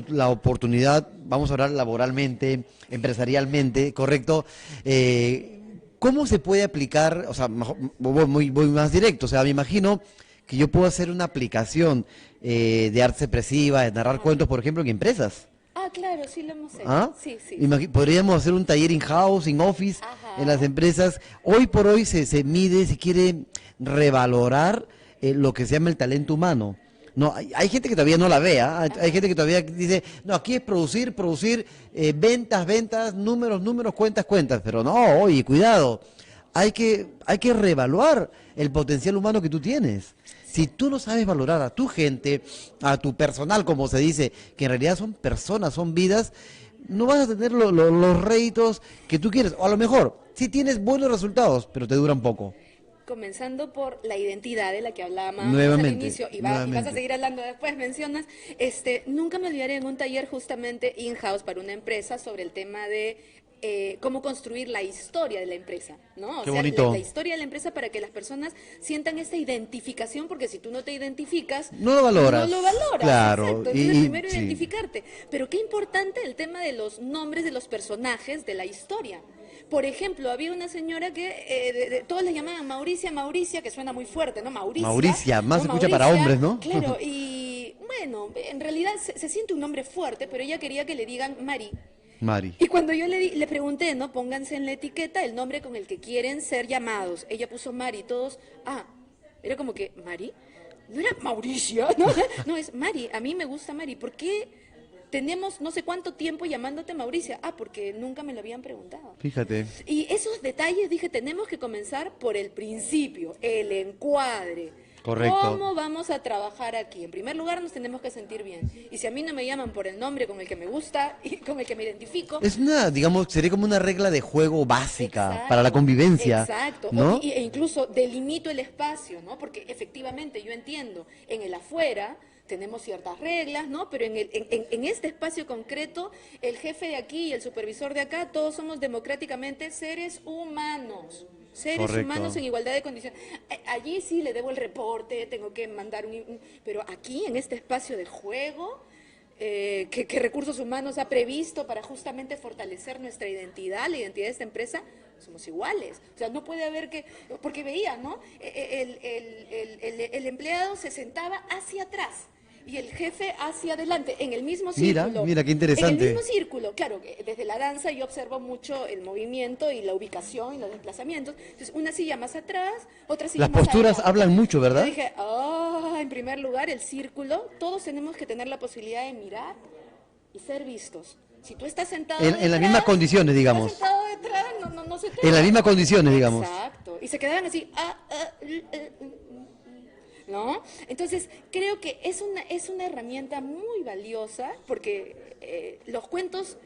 Speaker 3: la oportunidad, vamos a hablar laboralmente, empresarialmente, ¿correcto? ¿Cómo se puede aplicar? O sea, voy más directo, o sea, me imagino que yo puedo hacer una aplicación de arte expresiva, de narrar cuentos, por ejemplo, en empresas.
Speaker 4: Ah, claro, sí lo hemos hecho.
Speaker 3: ¿Ah?
Speaker 4: Sí, sí.
Speaker 3: Podríamos hacer un taller in-house, in-office,
Speaker 4: Ajá.
Speaker 3: en las empresas. Hoy por hoy se mide, se quiere revalorar lo que se llama el talento humano. No, hay gente que todavía no la ve, ¿ah? Hay gente que todavía dice, no, aquí es producir, ventas, números, cuentas, pero no, oye, cuidado, hay que reevaluar el potencial humano que tú tienes. Si tú no sabes valorar a tu gente, a tu personal, como se dice, que en realidad son personas, son vidas, no vas a tener los réditos que tú quieres. O a lo mejor, sí tienes buenos resultados, pero te duran poco.
Speaker 4: Comenzando por la identidad de la que hablábamos
Speaker 3: Nuevamente,
Speaker 4: al inicio y vas a seguir hablando después, mencionas, nunca me olvidaré en un taller justamente in-house para una empresa sobre el tema de cómo construir la historia de la empresa, ¿no? O
Speaker 3: Qué
Speaker 4: sea,
Speaker 3: bonito.
Speaker 4: la historia de la empresa para que las personas sientan esta identificación, porque si tú no te identificas,
Speaker 3: No lo valoras.
Speaker 4: No lo valoras,
Speaker 3: Claro.
Speaker 4: exacto. Entonces, primero
Speaker 3: sí.
Speaker 4: identificarte. Pero qué importante el tema de los nombres de los personajes de la historia. Por ejemplo, había una señora que todos le llamaban Mauricia, que suena muy fuerte, ¿no?
Speaker 3: Mauricia, más se
Speaker 4: ¿no?
Speaker 3: escucha para hombres, ¿no?
Speaker 4: Claro, y bueno, en realidad se siente un nombre fuerte, pero ella quería que le digan Mari.
Speaker 3: Mari.
Speaker 4: Y cuando yo le pregunté, ¿no? Pónganse en la etiqueta el nombre con el que quieren ser llamados. Ella puso Mari, todos, era como que, ¿Mari? No era Mauricia, ¿no? No, es Mari, a mí me gusta Mari. ¿Por qué tenemos no sé cuánto tiempo llamándote Mauricia? Porque nunca me lo habían preguntado.
Speaker 3: Fíjate.
Speaker 4: Y esos detalles, dije, tenemos que comenzar por el principio, el encuadre.
Speaker 3: Correcto.
Speaker 4: ¿Cómo vamos a trabajar aquí? En primer lugar, nos tenemos que sentir bien. Y si a mí no me llaman por el nombre con el que me gusta y con el que me identifico...
Speaker 3: Es digamos, sería como una regla de juego básica
Speaker 4: Exacto,
Speaker 3: para la convivencia.
Speaker 4: Exacto.
Speaker 3: ¿No?
Speaker 4: E incluso delimito el espacio, ¿no? Porque efectivamente yo entiendo, en el afuera tenemos ciertas reglas, ¿no? Pero en este espacio concreto, el jefe de aquí y el supervisor de acá, todos somos democráticamente seres humanos. Seres
Speaker 3: Correcto.
Speaker 4: humanos en igualdad de condiciones. Allí sí le debo el reporte, tengo que mandar pero aquí, en este espacio de juego, que Recursos Humanos ha previsto para justamente fortalecer nuestra identidad, la identidad de esta empresa, somos iguales. O sea, no puede haber porque veía, ¿no? El empleado se sentaba hacia atrás y el jefe hacia adelante, en el mismo círculo.
Speaker 3: Mira, qué interesante.
Speaker 4: En el mismo círculo, claro, desde la danza yo observo mucho el movimiento y la ubicación y los desplazamientos. Entonces, una silla más atrás, otra silla
Speaker 3: Las
Speaker 4: más
Speaker 3: posturas
Speaker 4: adelante.
Speaker 3: hablan mucho, ¿verdad?
Speaker 4: Yo dije, en primer lugar, el círculo, todos tenemos que tener la posibilidad de mirar y ser vistos. Si tú estás sentado
Speaker 3: En las mismas condiciones, digamos.
Speaker 4: Estás sentado detrás, no se te
Speaker 3: En las
Speaker 4: ve.
Speaker 3: mismas condiciones, digamos.
Speaker 4: Exacto. Y se quedaban así, ¿no? Entonces, creo que es una herramienta muy valiosa porque los cuentos,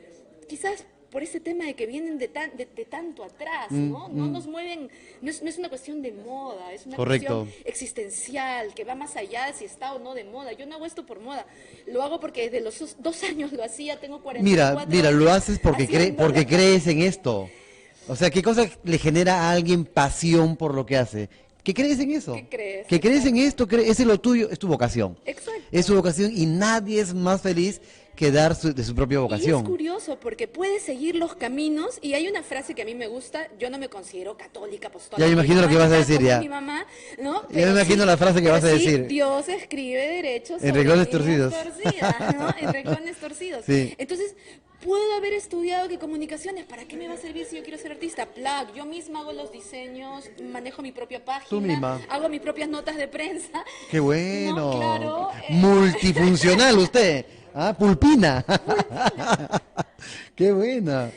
Speaker 4: quizás por ese tema de que vienen de tanto atrás, ¿no? No nos mueven, no es una cuestión de moda, es una
Speaker 3: Correcto.
Speaker 4: cuestión existencial, que va más allá de si está o no de moda. Yo no hago esto por moda, lo hago porque desde los 2 años lo hacía, tengo 44
Speaker 3: Mira, lo haces porque
Speaker 4: haciéndolo.
Speaker 3: crees en esto. O sea, ¿qué cosa le genera a alguien pasión por lo que hace? ¿Qué crees en eso?
Speaker 4: ¿Qué crees?
Speaker 3: Que crees en esto, ese es lo tuyo, es tu vocación.
Speaker 4: Exacto.
Speaker 3: Es su vocación y nadie es más feliz que dar de su propia
Speaker 4: Y es
Speaker 3: vocación.
Speaker 4: curioso porque puedes seguir los caminos y hay una frase que a mí me gusta, yo no me considero católica, apostólica.
Speaker 3: Ya me imagino lo que vas a decir,
Speaker 4: como
Speaker 3: ya.
Speaker 4: Mi mamá, ¿no?
Speaker 3: Ya me imagino la frase que vas a
Speaker 4: pero
Speaker 3: decir.
Speaker 4: Dios escribe derechos
Speaker 3: En
Speaker 4: sobre
Speaker 3: renglones
Speaker 4: líneas
Speaker 3: torcidos.
Speaker 4: torcidas, ¿no? En renglones torcidos.
Speaker 3: Sí.
Speaker 4: Entonces, puedo haber estudiado que comunicaciones, ¿para qué me va a servir si yo quiero ser artista? Yo misma hago los diseños, manejo mi propia página,
Speaker 3: Tú misma.
Speaker 4: hago mis propias notas de prensa.
Speaker 3: Qué bueno.
Speaker 4: No, claro,
Speaker 3: Multifuncional usted. Ah, pulpina. Qué buena.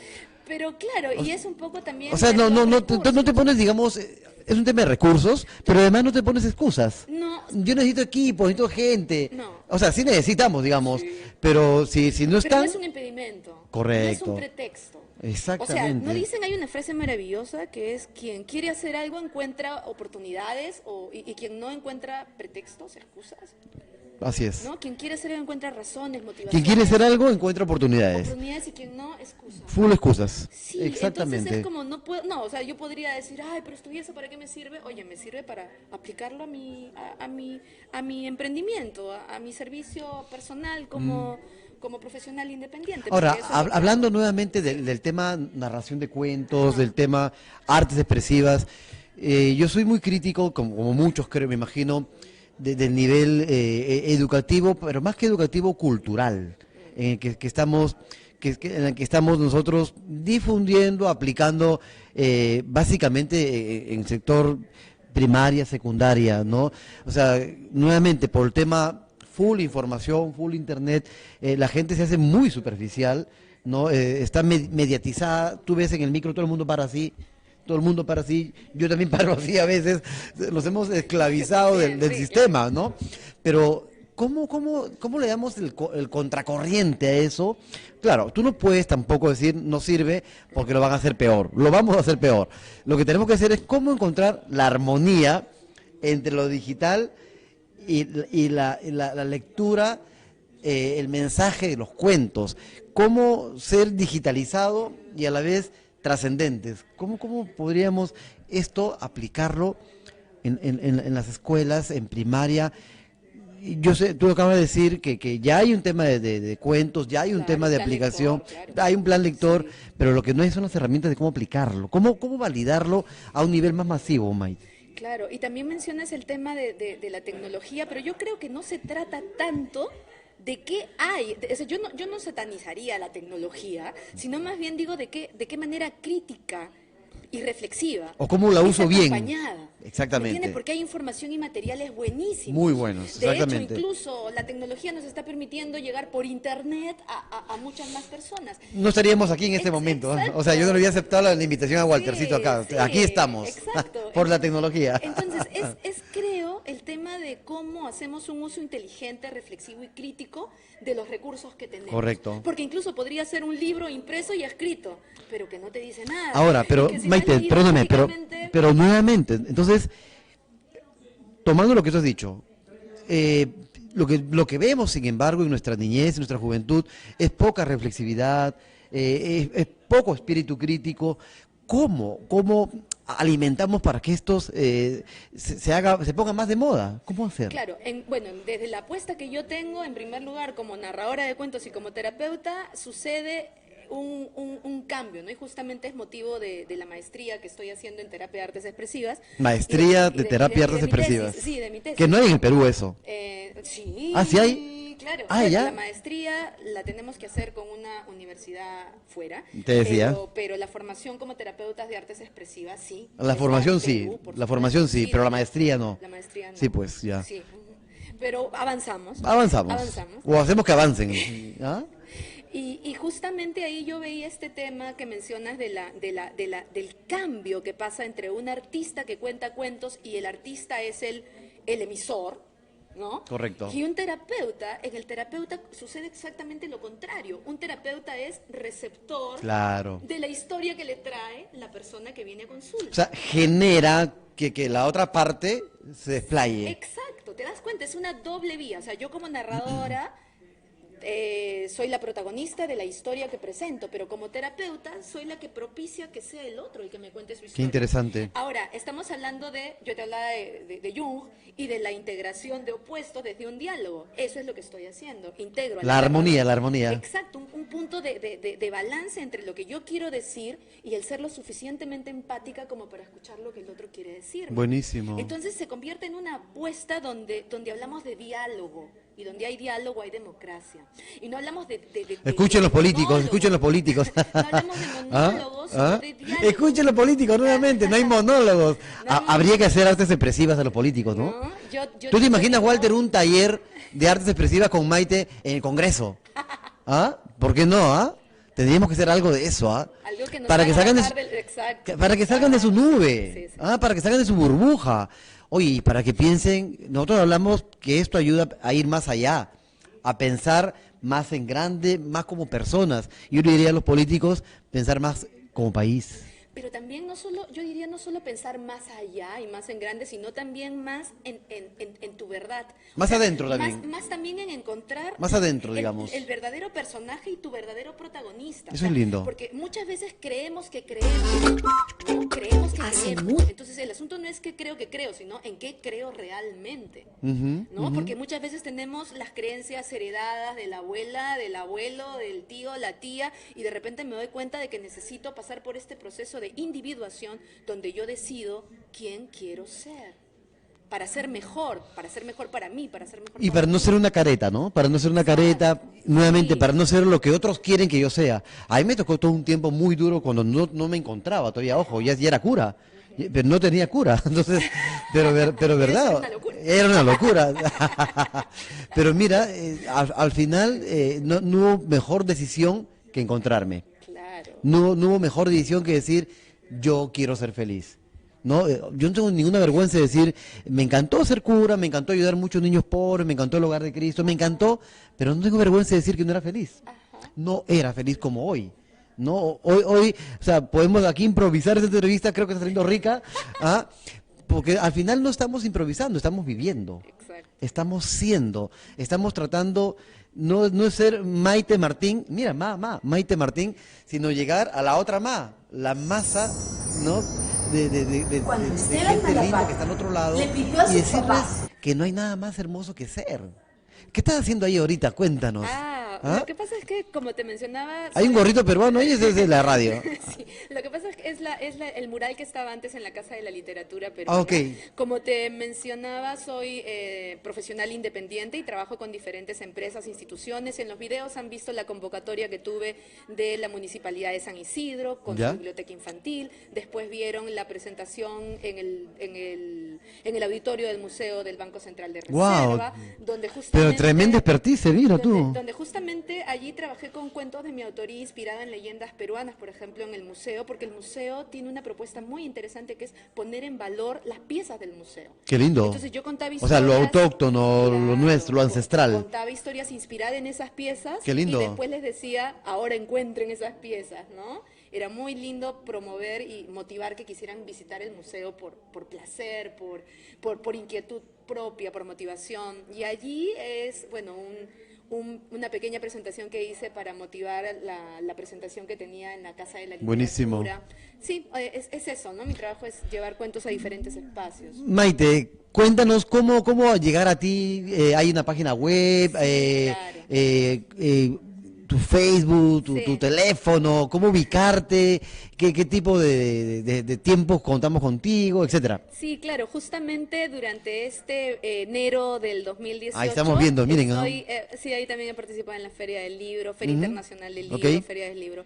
Speaker 4: Pero claro, y es un poco también...
Speaker 3: O sea,
Speaker 4: de
Speaker 3: no,
Speaker 4: los
Speaker 3: no, no,
Speaker 4: recursos.
Speaker 3: no te pones, digamos, es un tema de recursos, pero además no te pones excusas.
Speaker 4: No.
Speaker 3: Yo necesito equipo, necesito gente.
Speaker 4: No.
Speaker 3: O sea, sí necesitamos, digamos, pero si no
Speaker 4: Pero
Speaker 3: están...
Speaker 4: no es un impedimento.
Speaker 3: Correcto.
Speaker 4: No es un pretexto.
Speaker 3: Exactamente.
Speaker 4: O sea, ¿no dicen? Hay una frase maravillosa que es: quien quiere hacer algo encuentra oportunidades y quien no encuentra pretextos, excusas,
Speaker 3: Así es.
Speaker 4: ¿no? Quien quiere hacer algo encuentra razones, motivaciones.
Speaker 3: Quien quiere hacer algo encuentra oportunidades.
Speaker 4: Oportunidades, y quien no, excusas.
Speaker 3: Full excusas.
Speaker 4: Sí,
Speaker 3: Exactamente.
Speaker 4: entonces es como no puedo, no, o sea, yo podría decir, ay, pero estuviese, ¿para qué me sirve? Oye, me sirve para aplicarlo a mi emprendimiento, a mi servicio personal como profesional independiente.
Speaker 3: Ahora,
Speaker 4: porque eso es lo que
Speaker 3: hablando
Speaker 4: hago.
Speaker 3: nuevamente del tema narración de cuentos, del tema artes expresivas, yo soy muy crítico, como muchos creo, me imagino, del nivel educativo, pero más que educativo, cultural, en el que estamos, en el que estamos nosotros difundiendo, aplicando básicamente en sector primaria, secundaria, ¿no? O sea, nuevamente, por el tema full información, full internet, la gente se hace muy superficial, ¿no? Está mediatizada, tú ves en el micro, todo el mundo para así, yo también paro así a veces, nos hemos esclavizado del sistema, ¿no? Pero, ¿cómo le damos el contracorriente a eso? Claro, tú no puedes tampoco decir no sirve porque lo van a hacer peor, lo vamos a hacer peor. Lo que tenemos que hacer es cómo encontrar la armonía entre lo digital y la lectura, el mensaje de los cuentos, cómo ser digitalizado y a la vez trascendentes. ¿Cómo podríamos esto aplicarlo en las escuelas, en primaria? Yo sé, tú acabas de decir que ya hay un tema de cuentos, ya hay un
Speaker 4: Claro,
Speaker 3: tema de
Speaker 4: plan
Speaker 3: aplicación,
Speaker 4: lector, claro.
Speaker 3: hay un plan lector,
Speaker 4: Sí.
Speaker 3: pero lo que no hay son las herramientas de cómo aplicarlo, cómo validarlo a un nivel más masivo, Maite.
Speaker 4: Claro, y también mencionas el tema de la tecnología, pero yo creo que no se trata tanto de qué hay. O sea, yo no satanizaría la tecnología, sino más bien digo de qué manera crítica y reflexiva.
Speaker 3: O cómo la
Speaker 4: es
Speaker 3: uso bien.
Speaker 4: acompañada.
Speaker 3: Exactamente.
Speaker 4: ¿Me entiendes? Porque hay información y materiales buenísimos.
Speaker 3: Muy buenos,
Speaker 4: De
Speaker 3: exactamente.
Speaker 4: hecho, incluso la tecnología nos está permitiendo llegar por internet a muchas más personas.
Speaker 3: No estaríamos aquí en este momento, ¿eh? O sea, yo no le había aceptado la invitación a Waltercito acá.
Speaker 4: Sí,
Speaker 3: Aquí estamos,
Speaker 4: exacto.
Speaker 3: por la tecnología.
Speaker 4: Entonces, creo, el tema de cómo hacemos un uso inteligente, reflexivo y crítico de los recursos que tenemos.
Speaker 3: Correcto.
Speaker 4: Porque incluso podría ser un libro impreso y escrito, pero que no te dice nada.
Speaker 3: Ahora, pero
Speaker 4: Que si lo has
Speaker 3: Maite,
Speaker 4: leído
Speaker 3: perdóname,
Speaker 4: únicamente-
Speaker 3: pero nuevamente, entonces, tomando lo que tú has dicho, lo que vemos, sin embargo, en nuestra niñez, en nuestra juventud, es poca reflexividad, es poco espíritu crítico. ¿Cómo alimentamos para que estos se pongan más de moda? ¿Cómo hacer?
Speaker 4: Claro, bueno, desde la apuesta que yo tengo, en primer lugar, como narradora de cuentos y como terapeuta, sucede un cambio, ¿no? Y justamente es motivo de la maestría que estoy haciendo en terapia de artes expresivas.
Speaker 3: Maestría
Speaker 4: Y
Speaker 3: de terapia de artes
Speaker 4: mi tesis,
Speaker 3: expresivas.
Speaker 4: sí, de mi tesis.
Speaker 3: Que no hay en el Perú eso.
Speaker 4: Sí.
Speaker 3: ¿Ah, sí hay?
Speaker 4: Claro.
Speaker 3: Ah,
Speaker 4: Bueno,
Speaker 3: ya.
Speaker 4: la maestría la tenemos que hacer con una universidad fuera.
Speaker 3: Te decía.
Speaker 4: Pero la formación como terapeutas de artes expresivas, sí.
Speaker 3: La
Speaker 4: está
Speaker 3: formación
Speaker 4: en
Speaker 3: sí,
Speaker 4: Perú, por
Speaker 3: la
Speaker 4: supuesto.
Speaker 3: formación sí, pero la maestría no.
Speaker 4: La maestría no.
Speaker 3: Sí, pues, ya.
Speaker 4: Sí. Pero avanzamos.
Speaker 3: Avanzamos. O hacemos que avancen. ¿Ah?
Speaker 4: Y justamente ahí yo veía este tema que mencionas del cambio que pasa entre un artista que cuenta cuentos y el artista es el emisor, ¿no?
Speaker 3: Correcto.
Speaker 4: Y un terapeuta, en el terapeuta sucede exactamente lo contrario. Un terapeuta es receptor
Speaker 3: Claro.
Speaker 4: de la historia que le trae la persona que viene a consulta.
Speaker 3: O sea, genera que la otra parte se desplaye.
Speaker 4: Exacto, te das cuenta, es una doble vía. O sea, yo como narradora soy la protagonista de la historia que presento, pero como terapeuta soy la que propicia que sea el otro el que me cuente su historia.
Speaker 3: Qué interesante.
Speaker 4: Ahora, estamos hablando yo te hablaba de Jung y de la integración de opuestos desde un diálogo. Eso es lo que estoy haciendo, integro.
Speaker 3: La armonía.
Speaker 4: Exacto, un punto de balance entre lo que yo quiero decir y el ser lo suficientemente empática como para escuchar lo que el otro quiere decir.
Speaker 3: Buenísimo.
Speaker 4: Entonces se convierte en una apuesta donde hablamos de diálogo. Y donde hay diálogo hay democracia. Y no hablamos de
Speaker 3: Escuchen los políticos,
Speaker 4: monólogos.
Speaker 3: escuchen los políticos.
Speaker 4: No hablamos de monólogos, sino de diálogos.
Speaker 3: Escuchen los políticos nuevamente, no hay monólogos.
Speaker 4: No hay
Speaker 3: Habría que hacer artes expresivas a los políticos, ¿no?
Speaker 4: No, yo
Speaker 3: ¿Tú te imaginas,
Speaker 4: digo-
Speaker 3: Walter, un taller de artes expresivas con Maite en el Congreso? ¿Ah? ¿Por qué no? ¿Ah? Tendríamos que hacer algo de eso, ¿ah?
Speaker 4: Algo que nos
Speaker 3: Para que
Speaker 4: haga
Speaker 3: salgan de
Speaker 4: bajar
Speaker 3: su,
Speaker 4: exacto.
Speaker 3: para que salgan de su nube,
Speaker 4: Sí, sí.
Speaker 3: ¿ah? Para que salgan de su burbuja. Oye, y para que piensen, nosotros hablamos que esto ayuda a ir más allá, a pensar más en grande, más como personas. Yo le diría a los políticos pensar más como país.
Speaker 4: Pero también no solo, yo diría no solo pensar más allá y más en grande, sino también más en tu verdad.
Speaker 3: Más adentro
Speaker 4: Más,
Speaker 3: también.
Speaker 4: más también en encontrar
Speaker 3: Más adentro,
Speaker 4: el-
Speaker 3: digamos.
Speaker 4: el verdadero personaje y tu verdadero protagonista.
Speaker 3: Eso es lindo.
Speaker 4: Porque muchas veces creemos que creemos, ¿no? Creemos que creemos. Entonces el asunto no es que creo, sino en qué creo realmente.
Speaker 3: Ujú,
Speaker 4: ¿No?
Speaker 3: ujú.
Speaker 4: Porque muchas veces tenemos las creencias heredadas de la abuela, del abuelo, del tío, la tía, y de repente me doy cuenta de que necesito pasar por este proceso de individuación donde yo decido quién quiero ser. Para ser mejor para mí, para ser mejor
Speaker 3: Y para no
Speaker 4: mí.
Speaker 3: ser una careta, ¿no? Para no ser una careta, nuevamente,
Speaker 4: Sí.
Speaker 3: para no ser lo que otros quieren que yo sea. A mí me tocó todo un tiempo muy duro cuando no me encontraba todavía, ojo, ya era cura, pero no tenía cura, entonces, pero verdad,
Speaker 4: una locura.
Speaker 3: era una locura. Pero mira, al final no hubo mejor decisión que encontrarme.
Speaker 4: Claro.
Speaker 3: No hubo mejor decisión que decir, yo quiero ser feliz. No, yo no tengo ninguna vergüenza de decir, me encantó ser cura, me encantó ayudar a muchos niños pobres, me encantó el hogar de Cristo, me encantó, pero no tengo vergüenza de decir que no era feliz. No era feliz como hoy. No, hoy, o sea, podemos aquí improvisar esta entrevista, creo que está saliendo rica, ¿ah? Porque al final no estamos improvisando, estamos viviendo.
Speaker 4: Exacto.
Speaker 3: Estamos siendo, estamos tratando, no es ser Maite Martín, mira, Maite Martín, sino llegar a la otra la masa, ¿no? De
Speaker 5: Cuando
Speaker 3: gente
Speaker 5: Esteban
Speaker 3: linda
Speaker 5: Malaparte
Speaker 3: que está al otro lado
Speaker 5: le pidió a
Speaker 3: y
Speaker 5: sus
Speaker 3: decirles
Speaker 5: papás.
Speaker 3: que no hay nada más hermoso que ser. ¿Qué estás haciendo ahí ahorita? Cuéntanos. ¿Ah?
Speaker 4: Lo que pasa es que, como te mencionaba...
Speaker 3: Hay un gorrito peruano y ese es de la radio.
Speaker 4: Sí, lo que pasa es que el mural que estaba antes en la Casa de la Literatura peruana.
Speaker 3: Ah, ok.
Speaker 4: Como te mencionaba, soy profesional independiente y trabajo con diferentes empresas, instituciones. En los videos han visto la convocatoria que tuve de la Municipalidad de San Isidro con
Speaker 3: ¿Ya?
Speaker 4: su biblioteca infantil. Después vieron la presentación en el auditorio del Museo del Banco Central de
Speaker 3: Guau.
Speaker 4: Reserva, donde
Speaker 3: Pero
Speaker 4: justamente...
Speaker 3: tremenda expertise, mira tú.
Speaker 4: Donde justamente allí trabajé con cuentos de mi autoría inspirada en leyendas peruanas, por ejemplo, en el museo, porque el museo tiene una propuesta muy interesante que es poner en valor las piezas del museo.
Speaker 3: Qué lindo.
Speaker 4: Entonces yo contaba
Speaker 3: O sea, lo
Speaker 4: historias-
Speaker 3: autóctono, lo
Speaker 4: Claro,
Speaker 3: nuestro, lo ancestral.
Speaker 4: Contaba historias inspiradas en esas piezas.
Speaker 3: Qué lindo.
Speaker 4: Y después les decía, ahora encuentren esas piezas, ¿no? Era muy lindo promover y motivar que quisieran visitar el museo por placer, por inquietud propia, por motivación. Y allí es, bueno, una pequeña presentación que hice para motivar la presentación que tenía en la Casa de la Literatura.
Speaker 3: Buenísimo.
Speaker 4: Sí, es eso, ¿no? Mi trabajo es llevar cuentos a diferentes espacios.
Speaker 3: Maite, cuéntanos cómo llegar a ti. Hay una página web,
Speaker 4: claro.
Speaker 3: Tu Facebook,
Speaker 4: Sí.
Speaker 3: tu teléfono, cómo ubicarte, qué tipo de tiempos contamos contigo, etcétera.
Speaker 4: Sí, claro, justamente durante este enero del 2018.
Speaker 3: Ahí estamos viendo, miren, ¿no?
Speaker 4: Sí, ahí también he participado en la Feria del Libro, Feria Internacional del Libro,
Speaker 3: Ok.
Speaker 4: Feria del Libro.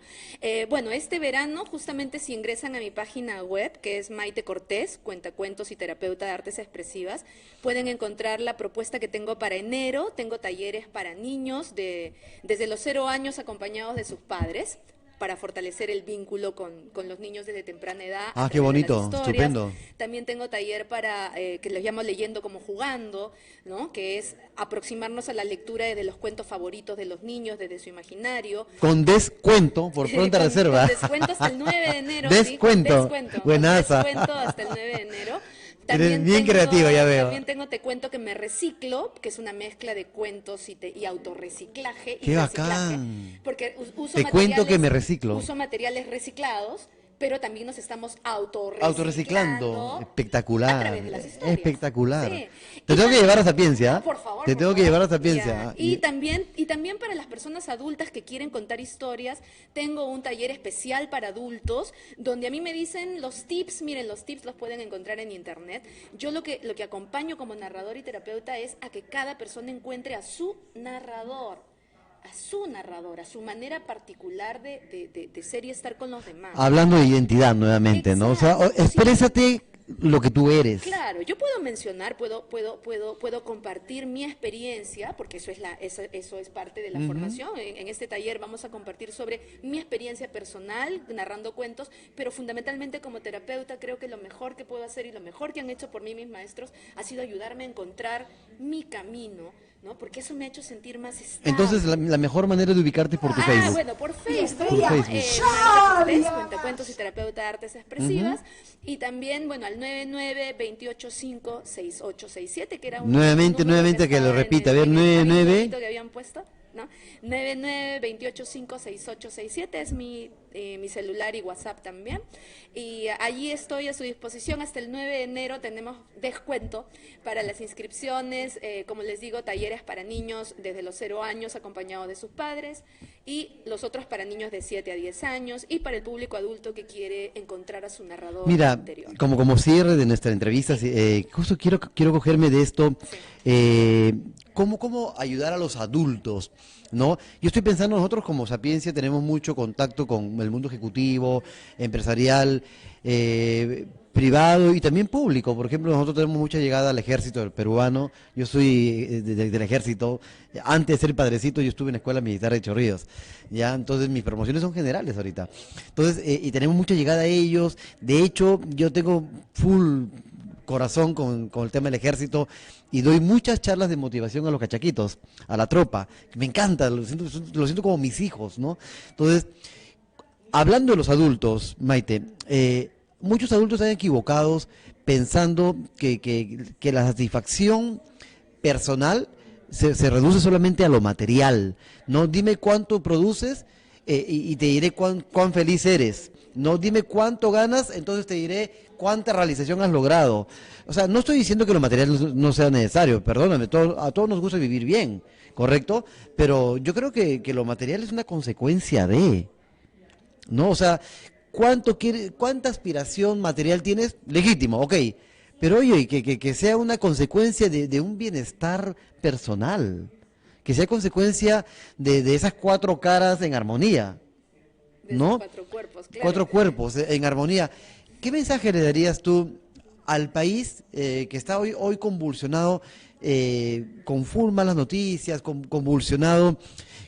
Speaker 4: Bueno, este verano, justamente si ingresan a mi página web, que es Maite Cortés, cuentacuentos y terapeuta de artes expresivas, pueden encontrar la propuesta que tengo para enero. Tengo talleres para niños desde los 0 años acompañados de sus padres, para fortalecer el vínculo con los niños desde temprana edad.
Speaker 3: Ah,
Speaker 4: a
Speaker 3: qué
Speaker 4: través de las
Speaker 3: bonito,
Speaker 4: historias.
Speaker 3: estupendo.
Speaker 4: También tengo taller para, que les llamo leyendo como jugando, ¿no? Que es aproximarnos a la lectura de los cuentos favoritos de los niños desde su imaginario.
Speaker 3: Con descuento, por pronta
Speaker 4: Con
Speaker 3: reserva.
Speaker 4: descuento hasta el 9 de enero.
Speaker 3: Descuento.
Speaker 4: Con
Speaker 3: Buenaza.
Speaker 4: descuento hasta el 9 de enero.
Speaker 3: Eres bien creativa, ya veo.
Speaker 4: También tengo Te cuento que me reciclo, que es una mezcla de cuentos y autorreciclaje.
Speaker 3: ¡Qué
Speaker 4: y reciclaje,
Speaker 3: bacán!
Speaker 4: porque uso
Speaker 3: Te cuento
Speaker 4: materiales-
Speaker 3: que me reciclo.
Speaker 4: Uso materiales reciclados, pero también nos estamos
Speaker 3: Autorreciclando. Espectacular.
Speaker 4: a través de las historias.
Speaker 3: Espectacular.
Speaker 4: Sí.
Speaker 3: Te
Speaker 4: Y
Speaker 3: tengo que
Speaker 4: también-
Speaker 3: llevar a Sapiencia.
Speaker 4: Por favor.
Speaker 3: Te
Speaker 4: por
Speaker 3: tengo que
Speaker 4: favor.
Speaker 3: llevar a Sapiencia.
Speaker 4: Ya. Y también para las personas adultas que quieren contar historias, tengo un taller especial para adultos donde a mí me dicen los tips. Miren, los tips los pueden encontrar en internet. Yo lo que acompaño como narrador y terapeuta es a que cada persona encuentre a su narrador, a su manera particular de ser y estar con los demás.
Speaker 3: Hablando de identidad nuevamente, ¿no? O sea,
Speaker 4: Exacto, sí.
Speaker 3: exprésate lo que tú eres.
Speaker 4: Claro. Claro, yo puedo mencionar, puedo compartir mi experiencia, porque eso es parte de la formación. En este taller vamos a compartir sobre mi experiencia personal, narrando cuentos, pero fundamentalmente como terapeuta creo que lo mejor que puedo hacer y lo mejor que han hecho por mí mis maestros ha sido ayudarme a encuentrar mi camino, ¿no? Porque eso me ha hecho sentir más estable.
Speaker 3: Entonces, la mejor manera de ubicarte por tu Facebook.
Speaker 4: Bueno, por Facebook.
Speaker 3: Por Facebook.
Speaker 4: Cuentacuentos y terapeuta de artes expresivas. Y también, bueno, al 99-285-6867, que era un
Speaker 3: Nuevamente, que lo repita. A ver, 99.
Speaker 4: que habían puesto, ¿no? 99-285-6867 es mi celular y WhatsApp también. Y allí estoy a su disposición. Hasta el 9 de enero tenemos descuento para las inscripciones. Como les digo, talleres para niños desde los 0 años acompañados de sus padres, y los otros para niños de 7 a 10 años, y para el público adulto que quiere encontrar a su narrador interior.
Speaker 3: Como cierre de nuestra entrevista, justo quiero cogerme de esto. ¿Cómo ayudar a los adultos? ¿No? Yo estoy pensando, nosotros como Sapiencia tenemos mucho contacto con el mundo ejecutivo, empresarial, privado y también público. Por ejemplo, nosotros tenemos mucha llegada al ejército peruano. Yo soy del ejército. Antes de ser padrecito, yo estuve en la escuela militar de Chorrillos. Ya, entonces mis promociones son generales ahorita. Entonces, y tenemos mucha llegada a ellos. De hecho, yo tengo full corazón con el tema del ejército y doy muchas charlas de motivación a los cachaquitos, a la tropa. Me encanta, lo siento como mis hijos, ¿no? Entonces, hablando de los adultos, Maite, muchos adultos están equivocados pensando que la satisfacción personal se reduce solamente a lo material, ¿no? Dime cuánto produces y te diré cuán feliz eres. No, dime cuánto ganas, entonces te diré cuánta realización has logrado. O sea, no estoy diciendo que lo material no sea necesario, perdóname, a todos nos gusta vivir bien, ¿correcto? Pero yo creo que lo material es una consecuencia de, ¿no? O sea, ¿cuánta aspiración material tienes? Legítimo, ok. Pero oye, que sea una consecuencia de un bienestar personal, que sea consecuencia de esas 4 caras en armonía. ¿No?
Speaker 4: 4 cuerpos, claro.
Speaker 3: 4 cuerpos en armonía. ¿Qué mensaje le darías tú al país que está hoy convulsionado, con full malas noticias, convulsionado,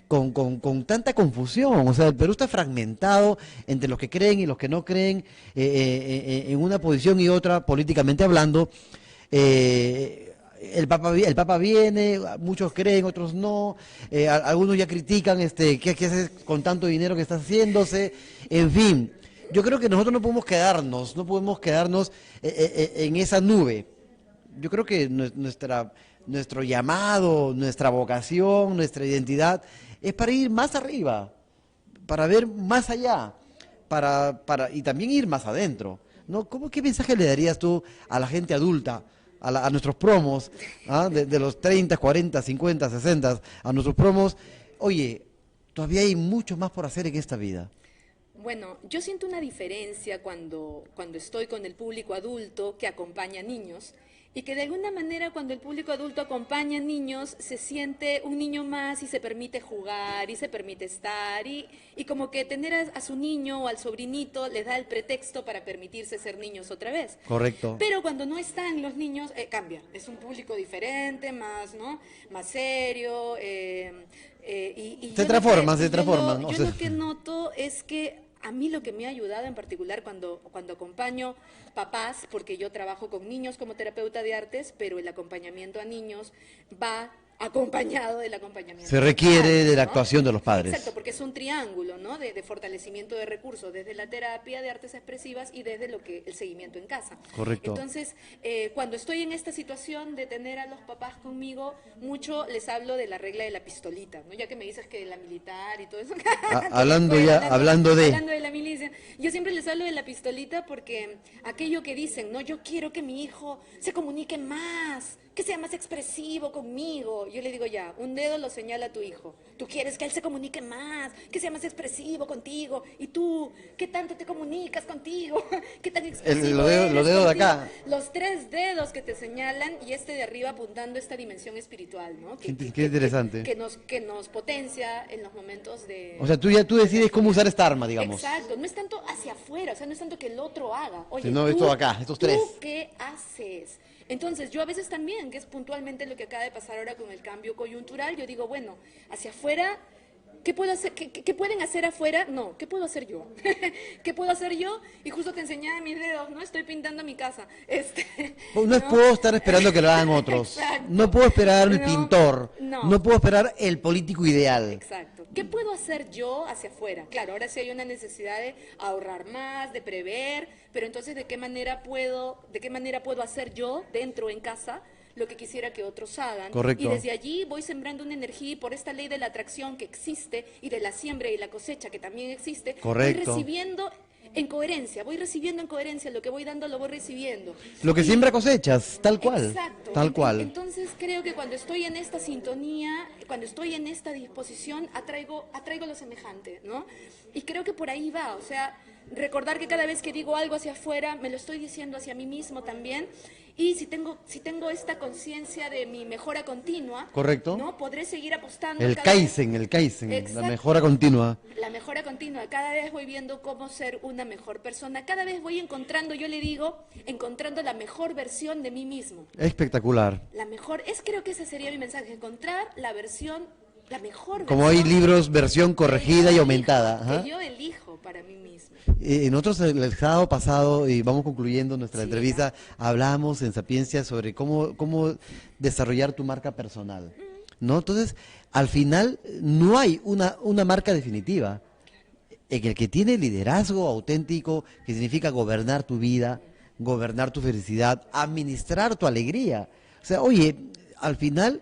Speaker 3: con tanta confusión? O sea, el Perú está fragmentado entre los que creen y los que no creen, en una posición y otra, políticamente hablando. El Papa viene, muchos creen, otros no, algunos ya critican ¿qué haces con tanto dinero que está haciéndose? En fin, yo creo que nosotros no podemos quedarnos en esa nube. Yo creo que nuestro llamado, nuestra vocación, nuestra identidad es para ir más arriba, para ver más allá, y también ir más adentro, ¿no? ¿Qué mensaje le darías tú a la gente adulta? A nuestros promos, de los 30, 40, 50, 60, a nuestros promos, oye, todavía hay mucho más por hacer en esta vida.
Speaker 4: Bueno, yo siento una diferencia cuando estoy con el público adulto que acompaña a niños, y que de alguna manera cuando el público adulto acompaña a niños se siente un niño más y se permite jugar y se permite estar y como que tener a su niño o al sobrinito les da el pretexto para permitirse ser niños otra vez.
Speaker 3: Correcto.
Speaker 4: Pero cuando no están los niños, cambia. Es un público diferente, más, ¿no? Más serio.
Speaker 3: Se transforma.
Speaker 4: Yo lo que noto es que a mí lo que me ha ayudado en particular cuando acompaño papás, porque yo trabajo con niños como terapeuta de artes, pero el acompañamiento a niños va acompañado del acompañamiento.
Speaker 3: Se requiere
Speaker 4: padres,
Speaker 3: de la
Speaker 4: ¿no?
Speaker 3: actuación de los padres.
Speaker 4: Exacto, porque es un triángulo, ¿no? De fortalecimiento de recursos, desde la terapia de artes expresivas y desde el seguimiento en casa.
Speaker 3: Correcto.
Speaker 4: Entonces, cuando estoy en esta situación de tener a los papás conmigo, mucho les hablo de la regla de la pistolita, ¿no? Ya que me dices que de la militar y todo eso.
Speaker 3: Hablando de
Speaker 4: la milicia. Yo siempre les hablo de la pistolita porque aquello que dicen, ¿no? Yo quiero que mi hijo se comunique más que sea más expresivo conmigo. Yo le digo, ya, un dedo lo señala a tu hijo. Tú quieres que él se comunique más, que sea más expresivo contigo. Y tú, ¿qué tanto te comunicas contigo? ¿Qué tan expresivo
Speaker 3: Los
Speaker 4: eres
Speaker 3: dedos de
Speaker 4: contigo?
Speaker 3: acá.
Speaker 4: Los 3 dedos que te señalan y este de arriba apuntando esta dimensión espiritual, ¿no?
Speaker 3: Qué interesante.
Speaker 4: Que nos potencia en los momentos de...
Speaker 3: O sea, tú decides cómo usar esta arma, digamos.
Speaker 4: Exacto, no es tanto hacia afuera, o sea, no es tanto que el otro haga. Oye,
Speaker 3: Sino esto acá, estos 3.
Speaker 4: ¿tú qué haces? Entonces, yo a veces también, que es puntualmente lo que acaba de pasar ahora con el cambio coyuntural, yo digo, bueno, hacia afuera, ¿qué puedo hacer? ¿Qué pueden hacer afuera? No, ¿qué puedo hacer yo? ¿Qué puedo hacer yo? Y justo te enseñaba mis dedos, ¿no? Estoy pintando mi casa.
Speaker 3: No puedo estar esperando que lo hagan otros.
Speaker 4: Exacto.
Speaker 3: No puedo esperar el
Speaker 4: No,
Speaker 3: pintor.
Speaker 4: no.
Speaker 3: No puedo esperar el político ideal.
Speaker 4: Exacto. ¿Qué puedo hacer yo hacia afuera? Claro, ahora sí hay una necesidad de ahorrar más, de prever, pero entonces ¿de qué manera puedo hacer yo dentro en casa lo que quisiera que otros hagan?
Speaker 3: Correcto.
Speaker 4: Y desde allí voy sembrando una energía y por esta ley de la atracción que existe y de la siembra y la cosecha que también existe,
Speaker 3: Correcto.
Speaker 4: voy recibiendo en coherencia, lo que voy dando lo voy recibiendo.
Speaker 3: Lo que
Speaker 4: Y-
Speaker 3: siembra cosechas, tal cual.
Speaker 4: Exacto.
Speaker 3: Tal cual.
Speaker 4: Entonces creo que cuando estoy en esta sintonía, cuando estoy en esta disposición, atraigo lo semejante, ¿no? Y creo que por ahí va, o sea, recordar que cada vez que digo algo hacia afuera, me lo estoy diciendo hacia mí mismo también. Y si tengo esta conciencia de mi mejora continua,
Speaker 3: Correcto.
Speaker 4: ¿no? Podré seguir apostando.
Speaker 3: El
Speaker 4: cada vez-
Speaker 3: Kaizen, la
Speaker 4: Exacto.
Speaker 3: mejora continua.
Speaker 4: La mejora continua, cada vez voy viendo cómo ser una mejor persona, cada vez voy encontrando, yo le digo, encontrando la mejor versión de mí mismo.
Speaker 3: Espectacular.
Speaker 4: Creo que ese sería mi mensaje, encontrar la mejor
Speaker 3: Como hay
Speaker 4: versión
Speaker 3: libros, versión
Speaker 4: que
Speaker 3: corregida
Speaker 4: yo
Speaker 3: y
Speaker 4: elijo,
Speaker 3: aumentada. Ajá.
Speaker 4: que yo elijo para mí mismo.
Speaker 3: Nosotros el sábado pasado, y vamos concluyendo nuestra
Speaker 4: Sí,
Speaker 3: entrevista, hablamos en Sapiencia sobre cómo desarrollar tu marca personal, ¿no? Entonces, al final, no hay una marca definitiva. El que tiene liderazgo auténtico, que significa gobernar tu vida, gobernar tu felicidad, administrar tu alegría. O sea, oye, al final,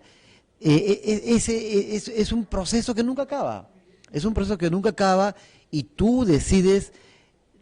Speaker 3: ese es un proceso que nunca acaba. Es un proceso que nunca acaba y tú decides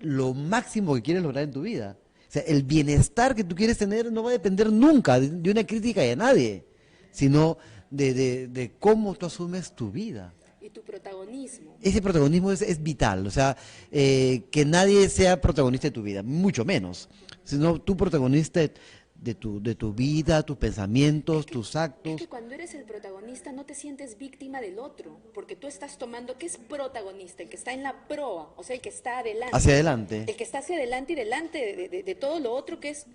Speaker 3: lo máximo que quieres lograr en tu vida. O sea, el bienestar que tú quieres tener no va a depender nunca de una crítica de nadie, sino de cómo tú asumes tu vida.
Speaker 4: Y tu protagonismo.
Speaker 3: Ese protagonismo es vital, o sea, que nadie sea protagonista de tu vida, mucho menos, sino tú protagonista de tu vida, tus pensamientos, tus
Speaker 4: Es
Speaker 3: actos.
Speaker 4: que cuando eres el protagonista no te sientes víctima del otro, porque tú estás tomando, ¿qué es protagonista? El que está en la proa, o sea, el que está adelante.
Speaker 3: Hacia adelante.
Speaker 4: El que está hacia adelante y delante de todo lo otro que es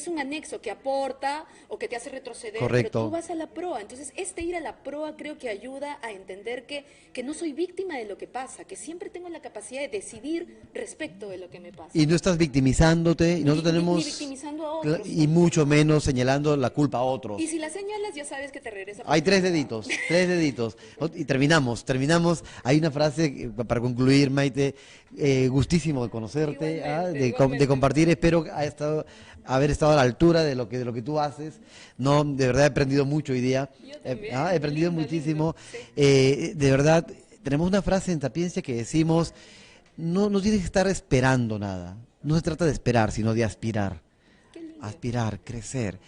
Speaker 4: un anexo, que aporta o que te hace retroceder.
Speaker 3: Correcto.
Speaker 4: Pero tú vas a la proa. Entonces, ir a la proa creo que ayuda a entender que no soy víctima de lo que pasa, que siempre tengo la capacidad de decidir respecto de lo que me pasa.
Speaker 3: Y no estás victimizándote, y nosotros
Speaker 4: Ni
Speaker 3: tenemos,
Speaker 4: victimizando a otros.
Speaker 3: y mucho menos señalando la culpa a otros.
Speaker 4: Y si la señalas, ya sabes que te regresa.
Speaker 3: Hay 3 deditos, 3 deditos. Y terminamos. Hay una frase para concluir, Maite, gustísimo de conocerte,
Speaker 4: Igualmente.
Speaker 3: de compartir. Espero haber estado a la altura de lo que tú haces. No, de verdad he aprendido mucho hoy día.
Speaker 4: Yo también.
Speaker 3: He aprendido
Speaker 4: Lindo,
Speaker 3: muchísimo.
Speaker 4: lindo, sí.
Speaker 3: De verdad, tenemos una frase en Sapiencia que decimos, no tienes que estar esperando nada. No se trata de esperar, sino de aspirar. Aspirar, crecer,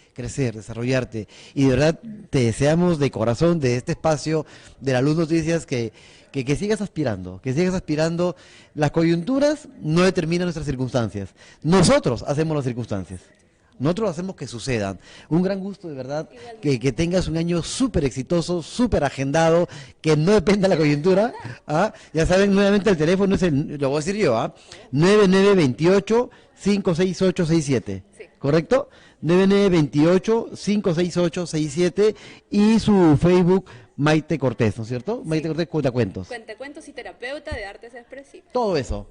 Speaker 3: desarrollarte. Y de verdad te deseamos de corazón, de este espacio de la Luz Noticias, que sigas aspirando, Las coyunturas no determinan nuestras circunstancias. Nosotros hacemos las circunstancias. Nosotros hacemos que sucedan. Un gran gusto, de verdad, que tengas un año súper exitoso, súper agendado, que no dependa de la coyuntura. ¿Ah? Ya saben, nuevamente el teléfono es lo voy a decir yo, 9928-56867.
Speaker 4: Sí.
Speaker 3: ¿Correcto? 9928-56867 y su Facebook Maite Cortés, ¿no es cierto?
Speaker 4: Sí.
Speaker 3: Maite Cortés Cuentacuentos.
Speaker 4: Cuentacuentos y terapeuta de artes expresivas.
Speaker 3: Todo eso.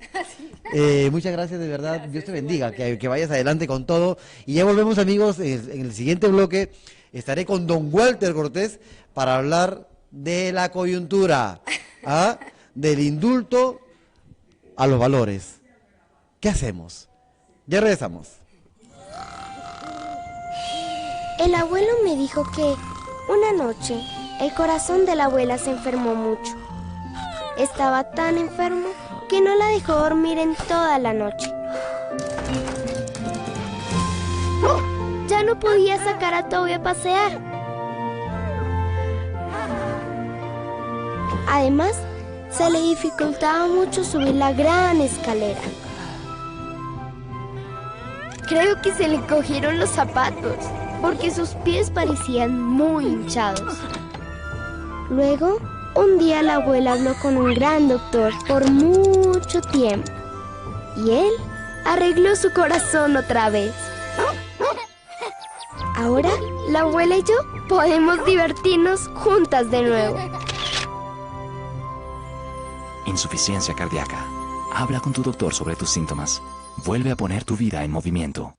Speaker 3: Muchas gracias, de verdad.
Speaker 4: Gracias,
Speaker 3: Dios te bendiga,
Speaker 4: igualmente.
Speaker 3: que vayas adelante con todo. Y ya volvemos, amigos, en el siguiente bloque. Estaré con don Walter Cortés para hablar de la coyuntura, del indulto a los valores. ¿Qué hacemos? Ya regresamos.
Speaker 1: El abuelo me dijo que una noche el corazón de la abuela se enfermó mucho. Estaba tan enfermo que no la dejó dormir en toda la noche. Ya no no podía sacar a Toby a pasear. Además, se le dificultaba mucho subir la gran escalera. Creo que se le cogieron los zapatos, porque sus pies parecían muy hinchados. Luego, un día la abuela habló con un gran doctor por mucho tiempo, y él arregló su corazón otra vez. Ahora, la abuela y yo podemos divertirnos juntas de nuevo.
Speaker 2: Insuficiencia cardíaca. Habla con tu doctor sobre tus síntomas. Vuelve a poner tu vida en movimiento.